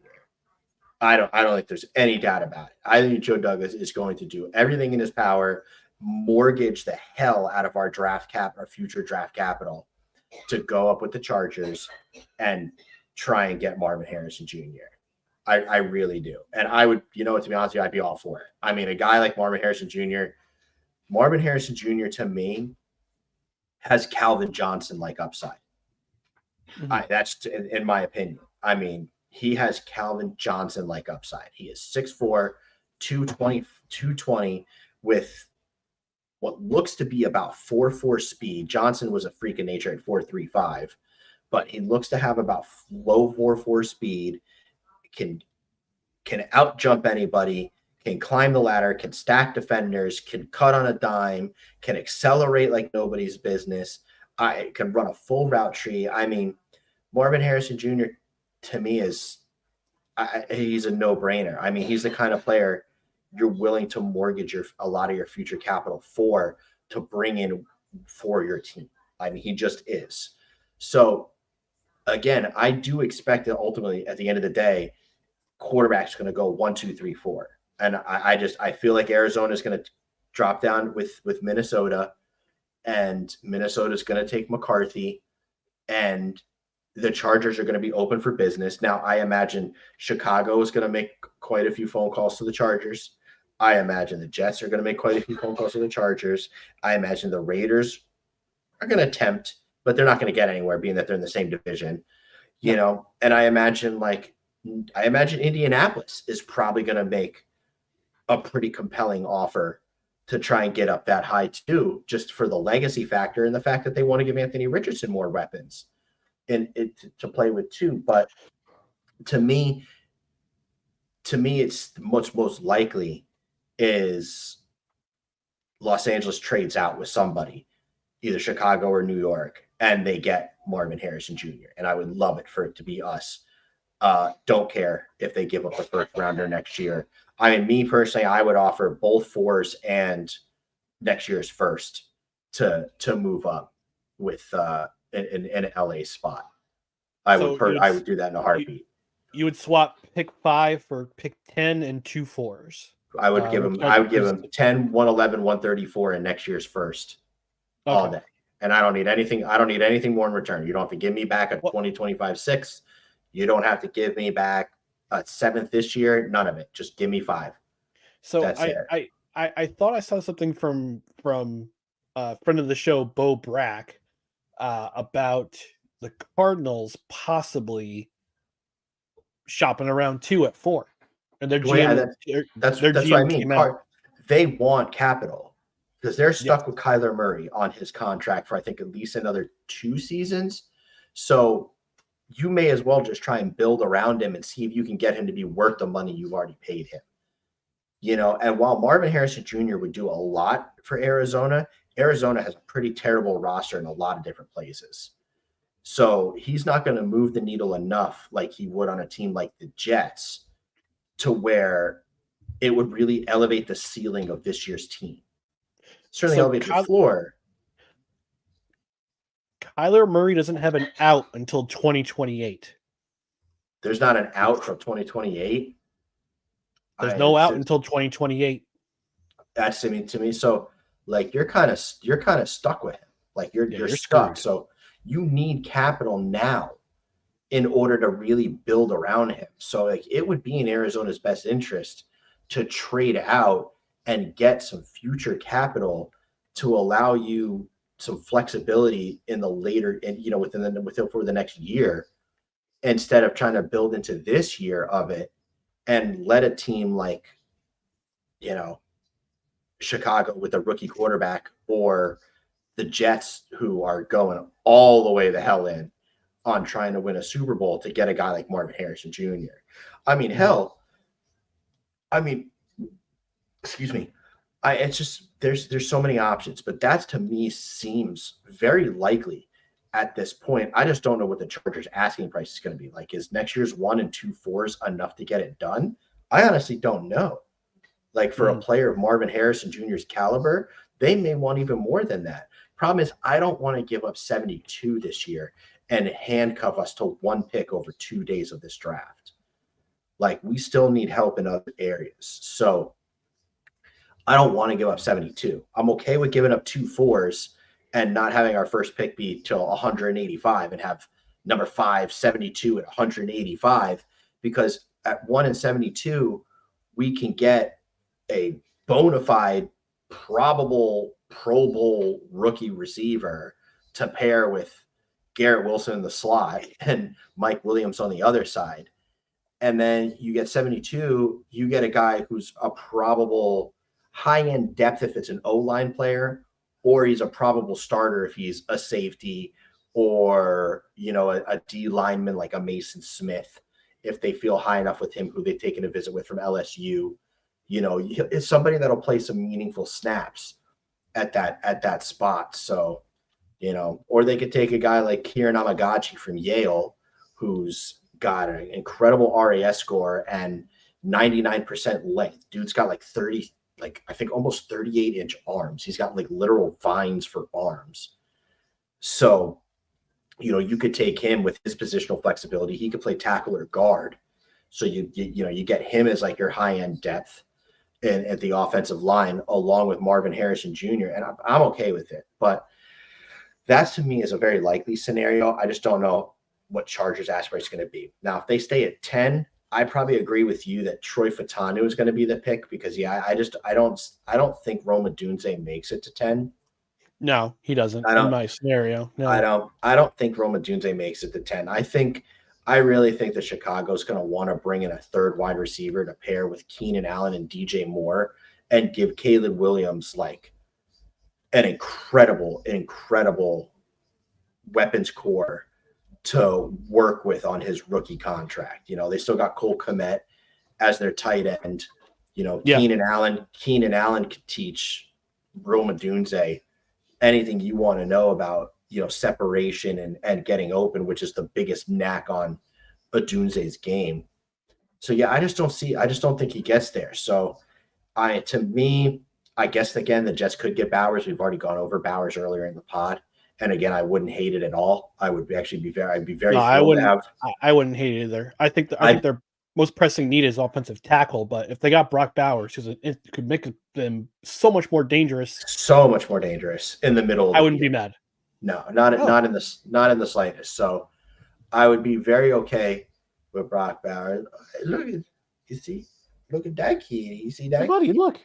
I don't think there's any doubt about it. I think Joe Douglas is going to do everything in his power mortgage the hell out of our future draft capital to go up with the Chargers and try and get Marvin Harrison Jr. I really do. And I would, to be honest with you, I'd be all for it. I mean, a guy like Marvin Harrison Jr., to me has Calvin Johnson-like upside. Mhm. That's in my opinion. I mean, he has Calvin Johnson-like upside. He is 6'4", 220 with what looks to be about 4.4 speed. Johnson was a freak of nature at 4.35, but he looks to have about low 4.4 speed, can out jump anybody, can climb the ladder, can stack defenders, can cut on a dime, can accelerate like nobody's business. Can run a full route tree. I mean, Marvin Harrison Jr. to me he's a no-brainer. I mean, he's the kind of player you're willing to mortgage a lot of your future capital to bring in for your team. I mean, he just is. So again, I do expect that ultimately at the end of the day, quarterback's going to go 1, 2, 3, 4. And I feel like Arizona is going to drop down with Minnesota, and Minnesota's going to take McCarthy, and the Chargers are going to be open for business. Now, I imagine Chicago is going to make quite a few phone calls to the Chargers. I imagine the Jets are going to make quite a few phone calls to the Chargers. I imagine the Raiders are going to attempt, but they're not going to get anywhere, being that they're in the same division, And I imagine Indianapolis is probably going to make a pretty compelling offer to try and get up that high too, just for the legacy factor and the fact that they want to give Anthony Richardson more weapons and to play with too. But to me, it's most likely is Los Angeles trades out with somebody, either Chicago or New York, and they get Marvin Harrison Jr. And I would love it for it to be us. Don't care if they give up a first rounder next year. I mean, me personally, I would offer both 4s and next year's first to move up with an LA spot. I would do that in a heartbeat. You would swap pick 5 for pick 10 and 2 4s. I would give him 10, 111, 134 in next year's first all day. And I don't need anything more in return. You don't have to give me back a 2025 6. You don't have to give me back a 7th this year. None of it. Just give me 5. So I thought I saw something from a friend of the show, Bo Brack, about the Cardinals possibly shopping around 2 at 4. And their GM, that's what I mean. They want capital because they're stuck with Kyler Murray on his contract for I think at least another 2 seasons. So you may as well just try and build around him and see if you can get him to be worth the money you've already paid him. And while Marvin Harrison Jr. would do a lot for Arizona has a pretty terrible roster in a lot of different places. So he's not going to move the needle enough like he would on a team like the Jets to where it would really elevate the ceiling of this year's team. Certainly elevate the floor. Kyler Murray doesn't have an out until 2028. There's not an out from 2028. There's no out until 2028. That's to me. So like you're kind of stuck with him. Like you're stuck. Screwed. So you need capital now in order to really build around him. So like it would be in Arizona's best interest to trade out and get some future capital to allow you some flexibility in the later and for the next year, instead of trying to build into this year of it and let a team like Chicago with a rookie quarterback or the Jets who are going all the way the hell in on trying to win a Super Bowl to get a guy like Marvin Harrison Jr. I mean, excuse me. It's just there's so many options, but that to me seems very likely at this point. I just don't know what the Chargers asking price is going to be. Like, is next year's 1 and 2 4s enough to get it done? I honestly don't know. Like for a player of Marvin Harrison Jr.'s caliber, they may want even more than that. Problem is, I don't want to give up 72 this year and handcuff us to 1 pick over 2 days of this draft. Like we still need help in other areas. So I don't want to give up 72. I'm okay with giving up 2 4s and not having our first pick be till 185 and have number 5, 72 at 185, because at 1 and 72, we can get a bona fide, probable Pro Bowl rookie receiver to pair with Garrett Wilson in the slot and Mike Williams on the other side. And then you get 72, you get a guy who's a probable high-end depth if it's an O-line player, or he's a probable starter if he's a safety, or, you know, a D lineman like a Mason Smith, if they feel high enough with him, who they've taken a visit with from LSU. You know, it's somebody that'll play some meaningful snaps at that spot. So, you know, or they could take a guy like Kieran Amagachi from Yale, who's got an incredible RAS score and 99% length. Dude's got like 30, like I think almost 38-inch arms. He's got like literal vines for arms. So, you know, you could take him with his positional flexibility. He could play tackle or guard. So you get him as like your high-end depth at the offensive line, along with Marvin Harrison Jr. And I'm okay with it. But that to me is a very likely scenario. I just don't know what Chargers aspect is going to be. Now, if they stay at 10, I probably agree with you that Troy Fatanu is going to be the pick, because I don't think Roma Dunze makes it to 10. No, he doesn't. In my scenario, no, I don't think Roma Dunze makes it to 10. I really think that Chicago's going to want to bring in a third wide receiver to pair with Keenan Allen and DJ Moore and give Caleb Williams like an incredible weapons core to work with on his rookie contract. You know, they still got Cole Kmet as their tight end. You know, yeah. Keenan Allen could teach Roma Dunze anything you want to know about, you know, separation and getting open, which is the biggest knack on Odunze's game. So yeah, I just don't think he gets there. So I guess again, the Jets could get Bowers. We've already gone over Bowers earlier in the pod. And again, I wouldn't hate it at all. I would actually be very no, I wouldn't hate it either. I think their most pressing need is offensive tackle, but if they got Brock Bowers, it could make them so much more dangerous. So much more dangerous in the middle. I wouldn't be mad. No, not in the slightest. So I would be very okay with Brock Bowers. Look at that kid. You see that? Hey, buddy, look.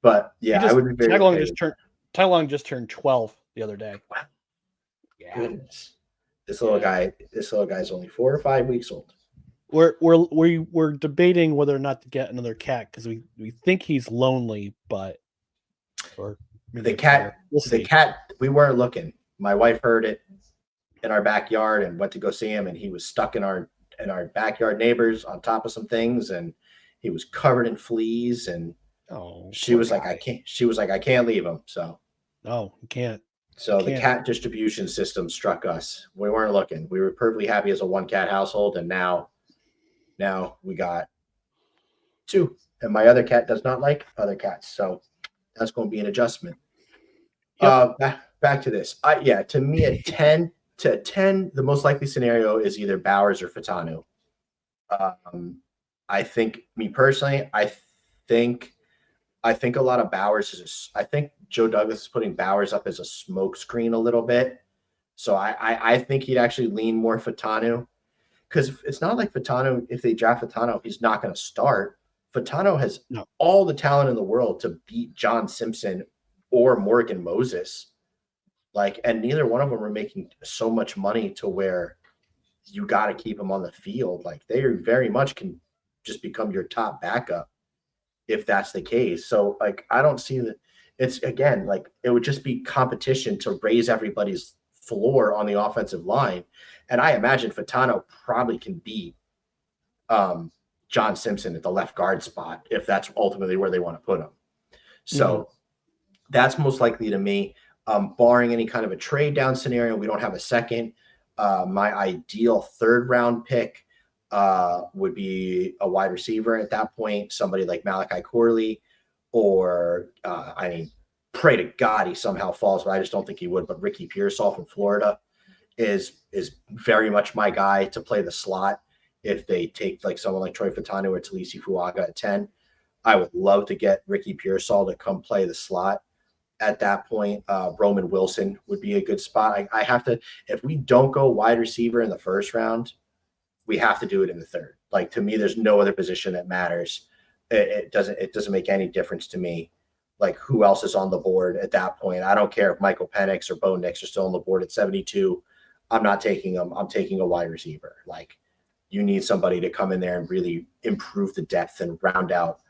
But yeah, I would be very okay. Tylon just turned 12 the other day. Wow. Yeah. Goodness. This little guy's only 4 or 5 weeks old. We're debating whether or not to get another cat, because we think he's lonely, but the cat, we weren't looking. My wife heard it in our backyard and went to go see him, and he was stuck in our backyard neighbors on top of some things, and he was covered in fleas, and she was like, I can't leave him. So you can't. So the cat distribution system struck us. We weren't looking. We were perfectly happy as a 1-cat household, and now we got 2. And my other cat does not like other cats, so that's going to be an adjustment. Yep. Back to this. To me, at 10, the most likely scenario is either Bowers or Fatanu. I think, me personally, I think a lot of Bowers I think Joe Douglas is putting Bowers up as a smoke screen a little bit. So I think he'd actually lean more Fatanu, because it's not like Fatanu, if they draft Fatanu, he's not going to start. Fatanu has all the talent in the world to beat John Simpson or Morgan Moses. And neither one of them are making so much money to where you got to keep them on the field. They very much can just become your top backup if that's the case. So I don't see that. It's again, it would just be competition to raise everybody's floor on the offensive line. And I imagine Fatano probably can beat John Simpson at the left guard spot if that's ultimately where they want to put him. So that's most likely to me. Barring any kind of a trade down scenario, we don't have a second. My ideal 3rd round pick would be a wide receiver at that point, somebody like Malachi Corley, or pray to God he somehow falls, but I just don't think he would. But Ricky Pearsall from Florida is very much my guy to play the slot if they take someone like Troy Fatanu or Talisi Fuaga at 10. I would love to get Ricky Pearsall to come play the slot at that point. Roman Wilson would be a good spot. I have to, if we don't go wide receiver in the first round, we have to do it in the third. Like, to me, there's no other position that matters. It doesn't make any difference to me, like, who else is on the board at that point. I don't care if Michael Penix or Bo Nix are still on the board at 72. I'm not taking them. I'm taking a wide receiver. Like, you need somebody to come in there and really improve the depth and round out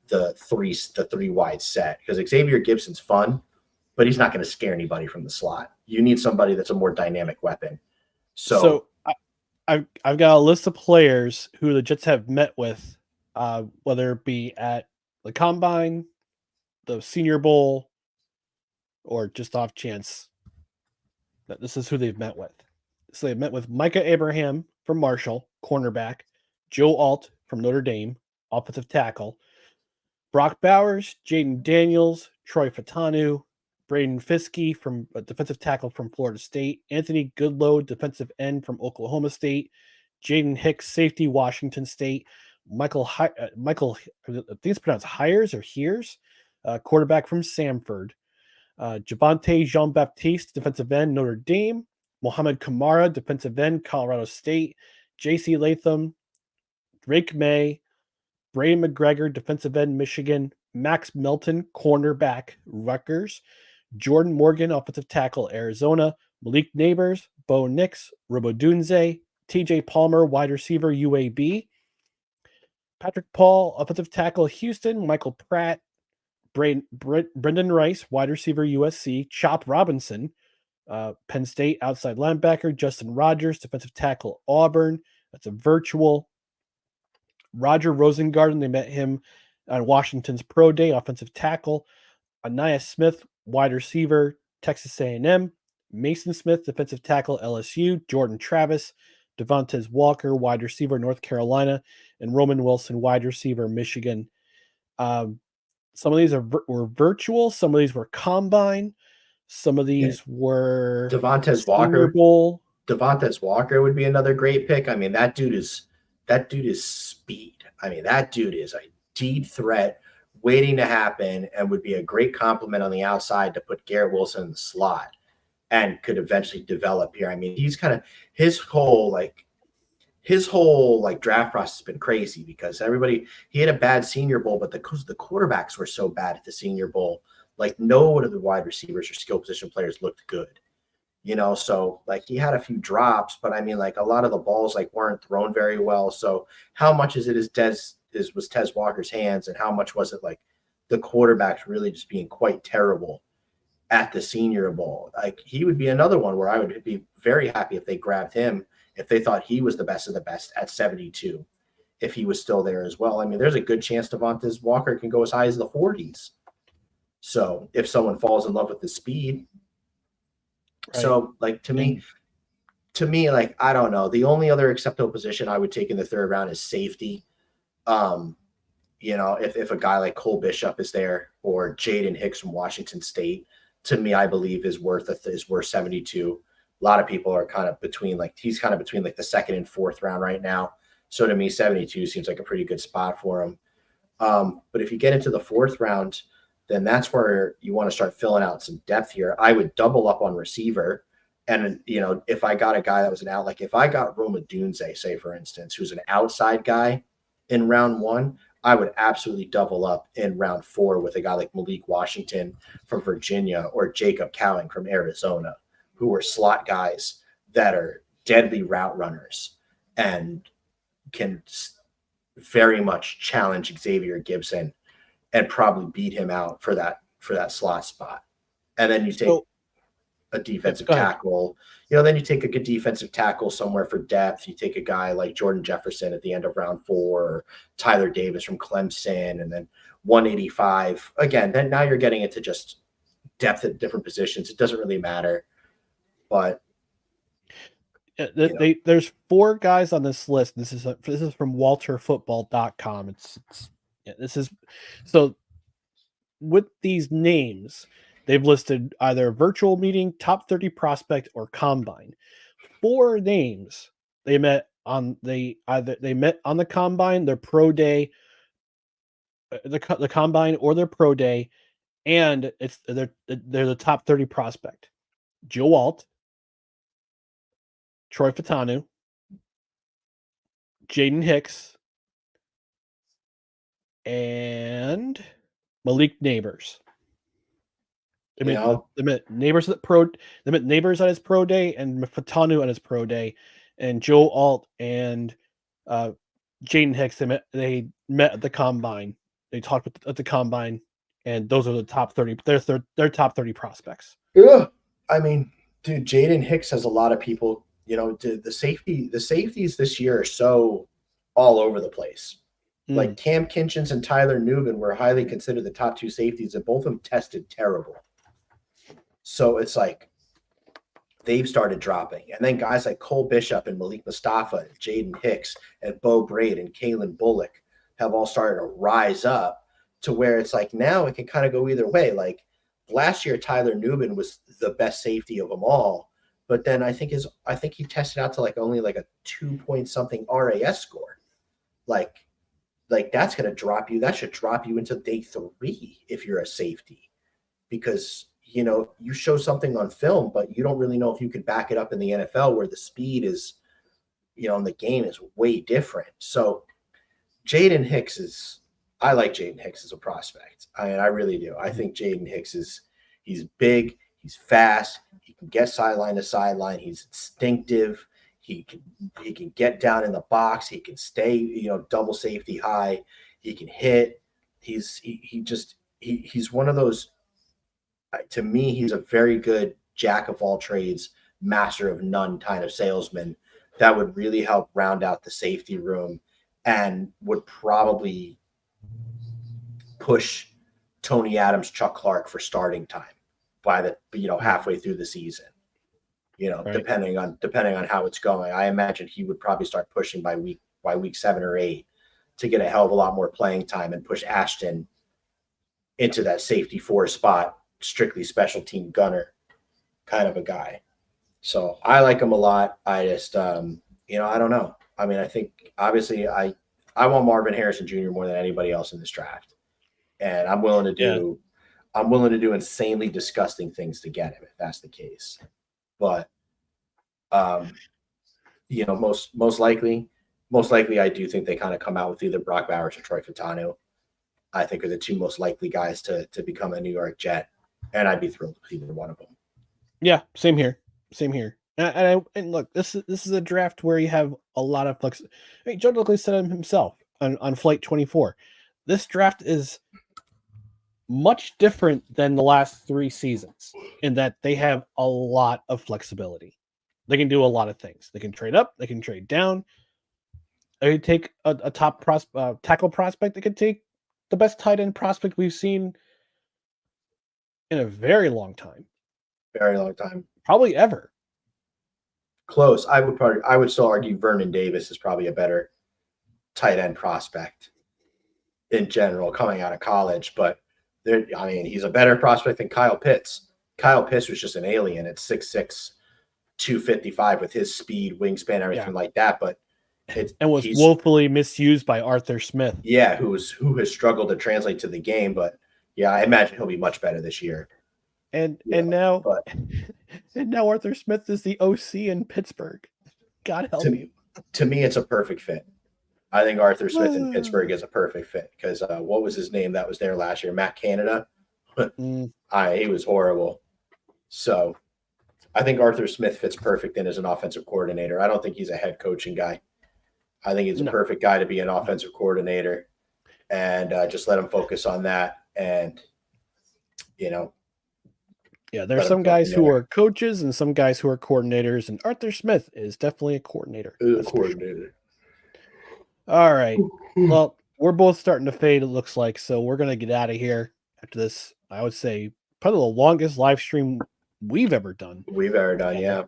the three wide set, because Xavier Gibson's fun, but he's not going to scare anybody from the slot. You need somebody that's a more dynamic weapon. So I've got a list of players who the Jets have met with, whether it be at the Combine, the Senior Bowl, or just off chance that this is who they've met with. So they've met with Micah Abraham from Marshall, cornerback, Joe Alt from Notre Dame, offensive tackle, Brock Bowers, Jaden Daniels, Troy Fatanu, Braden Fiske from defensive tackle from Florida State, Anthony Goodlow, defensive end from Oklahoma State, Jaden Hicks, safety, Washington State, Michael, I think it's pronounced Hires or Hears, quarterback from Samford, Javante Jean-Baptiste, defensive end, Notre Dame, Mohamed Kamara, defensive end, Colorado State, J.C. Latham, Drake May, Braden McGregor, defensive end, Michigan, Max Melton, cornerback, Rutgers, Jordan Morgan, offensive tackle, Arizona, Malik Neighbors, Bo Nix, Robodunze, TJ Palmer, wide receiver, UAB, Patrick Paul, offensive tackle, Houston, Michael Pratt, Brendan Rice, wide receiver, USC, Chop Robinson, Penn State, outside linebacker, Justin Rogers, defensive tackle, Auburn. That's a virtual. Roger Rosengarten, they met him on Washington's Pro Day, offensive tackle. Anaya Smith, wide receiver, Texas A&M. Mason Smith, defensive tackle, LSU. Jordan Travis, Devontae Walker, wide receiver, North Carolina. And Roman Wilson, wide receiver, Michigan. Some of these were virtual. Some of these were combine. Some of these were Devontae Senior Bowl. Devontae Walker would be another great pick. I mean, that dude is speed. I mean, that dude is a deep threat waiting to happen and would be a great compliment on the outside to put Garrett Wilson in the slot and could eventually develop here. I mean, he's kind of his whole draft process has been crazy because he had a bad Senior Bowl, but because the quarterbacks were so bad at the Senior Bowl, like no one of the wide receivers or skill position players looked good. So like he had a few drops, but I mean, like a lot of the balls like weren't thrown very well. So how much was Tez Walker's hands, and how much was it like the quarterbacks really just being quite terrible at the Senior Bowl? Like he would be another one where I would be very happy if they grabbed him, if they thought he was the best of the best at 72, if he was still there as well. I mean, there's a good chance Devontae Walker can go as high as the 40s. So if someone falls in love with the speed. Right. So, like, to me, like, I don't know. The only other acceptable position I would take in the third round is safety. If a guy like Cole Bishop is there or Jaden Hicks from Washington State, to me, I believe is worth 72. A lot of people are kind of between he's kind of between like the second and fourth round right now. So to me, 72 seems like a pretty good spot for him. But if you get into the fourth round, then that's where you want to start filling out some depth here. I would double up on receiver. And, if I got a guy that was an out, like if I got Roma Dunze, say, for instance, who's an outside guy in round 1, I would absolutely double up in round 4 with a guy like Malik Washington from Virginia or Jacob Cowing from Arizona, who are slot guys that are deadly route runners and can very much challenge Xavier Gibson and probably beat him out for that slot spot. And then you take a defensive tackle, then you take a good defensive tackle somewhere for depth. You take a guy like Jordan Jefferson at the end of round 4, or Tyler Davis from Clemson, and then 185. Again, then now you're getting into just depth at different positions. It doesn't really matter. But there's 4 guys on this list. This is from walterfootball.com. So with these names, they've listed either virtual meeting, top 30 prospect, or combine. 4 names they met on the combine, their pro day, the combine or their pro day, and they're the top 30 prospect. Joe Alt, Troy Fatanu, Jaden Hicks, and Malik Neighbors. They met Neighbors at Neighbors at his pro day and Fatanu at his pro day, and Joe Alt and Jaden Hicks. They met at the combine. They talked at the combine, and those are the top 30. They're top 30 prospects. Yeah, I mean, dude, Jaden Hicks has a lot of people. The safeties this year are so all over the place. Like Cam Kinchins and Tyler Newman were highly considered the top 2 safeties, and both of them tested terrible. So it's like they've started dropping. And then guys like Cole Bishop and Malik Mustafa and Jaden Hicks and Bo Braid and Kalen Bullock have all started to rise up to where it's like now it can kind of go either way. Like last year, Tyler Newman was the best safety of them all. But then I think he tested out to like only like a 2-point-something RAS score. Like that's going to drop you. That should drop you into day 3 if you're a safety, because you show something on film, but you don't really know if you could back it up in the NFL where the speed is, in the game is way different. So Jaden Hicks I like Jaden Hicks as a prospect. I mean, I really do. I think Jaden Hicks he's big, he's fast, he can get sideline to sideline, he's instinctive, he can get down in the box, he can stay, double safety high, he can hit. He's one of those. To me, he's a very good jack of all trades, master of none kind of salesman that would really help round out the safety room and would probably push Tony Adams, Chuck Clark for starting time by the halfway through the season. Right. depending on how it's going. I imagine he would probably start pushing by week 7 or 8 to get a hell of a lot more playing time and push Ashton into that safety 4 spot. Strictly special team gunner kind of a guy. So I like him a lot. I just, I don't know. I mean, I think obviously I want Marvin Harrison Jr. more than anybody else in this draft. And I'm willing to do insanely disgusting things to get him if that's the case. But, most likely I do think they kind of come out with either Brock Bowers or Troy Fatanu. I think are the 2 most likely guys to become a New York Jet. And I'd be thrilled with either one of them. Yeah, same here. And look, this is a draft where you have a lot of flex. I mean, Joe Douglas said it himself on Flight 24. This draft is much different than the last 3 seasons in that they have a lot of flexibility. They can do a lot of things. They can trade up. They can trade down. They can take a top tackle prospect. They could take the best tight end prospect we've seen in a very long time. Very long time. Probably ever. Close. I would still argue Vernon Davis is probably a better tight end prospect in general coming out of college, but he's a better prospect than Kyle Pitts. Kyle Pitts was just an alien at 6'6", 255 with his speed, wingspan, everything like that, but was woefully misused by Arthur Smith. Yeah, who has struggled to translate to the game, but yeah, I imagine he'll be much better this year. And now Arthur Smith is the OC in Pittsburgh. God help you. To me, it's a perfect fit. I think Arthur Smith in Pittsburgh is a perfect fit because what was his name that was there last year? Matt Canada. He was horrible. So I think Arthur Smith fits perfect in as an offensive coordinator. I don't think he's a head coaching guy. I think he's a perfect guy to be an offensive coordinator, and just let him focus on that. And there's some guys who are coaches and some guys who are coordinators, and Arthur Smith is definitely a coordinator. All right. Well, we're both starting to fade, it looks like, so we're going to get out of here after this. I would say probably the longest live stream we've ever done. Yeah.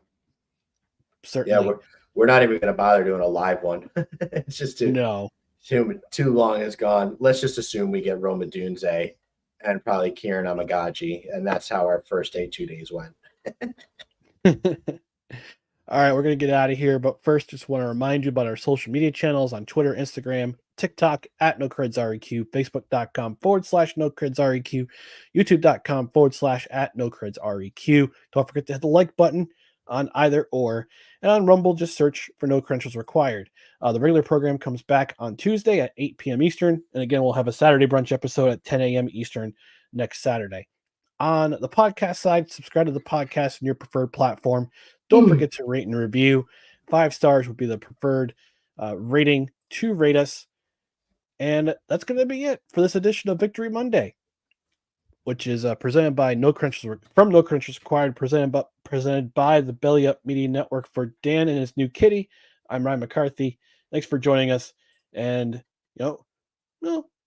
Certainly. Yeah, we're not even going to bother doing a live one. It's just too long is gone. Let's just assume we get Roma Dunze and probably Kieran Amagaji, and that's how our first 2 days went. All right, we're going to get out of here, but first just want to remind you about our social media channels on Twitter, Instagram, TikTok at NoCredsREQ, Facebook.com/NoCredsREQ, YouTube.com/@NoCredsREQ. Don't forget to hit the like button on either or. And on Rumble, just search for No Credentials Required. The regular program comes back on Tuesday at 8 p.m. Eastern. And again, we'll have a Saturday brunch episode at 10 a.m. Eastern next Saturday. On the podcast side, subscribe to the podcast in your preferred platform. Don't forget to rate and review. 5 stars would be the preferred rating to rate us. And that's going to be it for this edition of Victory Monday, which is presented by No Credentials Required, presented by the Belly Up Media Network. For Dan and his new kitty, I'm Ryan McCarthy. Thanks for joining us. And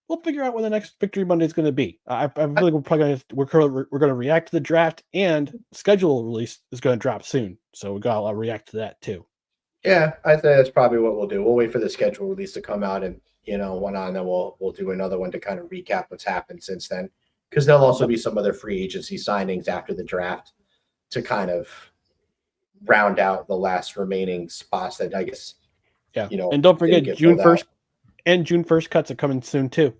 we'll figure out when the next Victory Monday is going to be. We're going to react to the draft, and schedule release is going to drop soon, so we got to react to that too. Yeah, I think that's probably what we'll do. We'll wait for the schedule release to come out, and one on, then we'll do another one to kind of recap what's happened since then, because there'll also be some other free agency signings after the draft to kind of round out the last remaining spots that I guess. Yeah, and don't forget June 1st. And June 1st cuts are coming soon, too.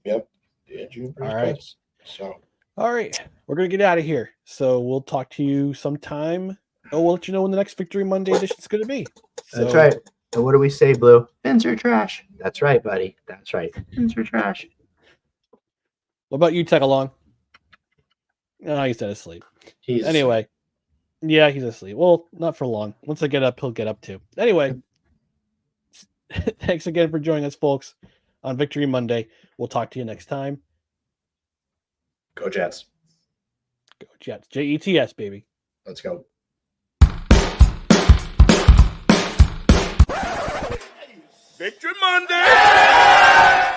Yep. Yeah, June 1st all right. cuts. So. All right. We're going to get out of here. So we'll talk to you sometime. We'll let you know when the next Victory Monday edition is going to be. That's right. And what do we say, Blue? Fins are trash. That's right, buddy. That's right. Fins are trash. What about you, Tag-Along? No, he's dead asleep. Anyway. Yeah, he's asleep. Well, not for long. Once I get up, he'll get up too. Anyway. Thanks again for joining us, folks, on Victory Monday. We'll talk to you next time. Go Jets. Go Jets. Jets, baby. Let's go. Victory Monday!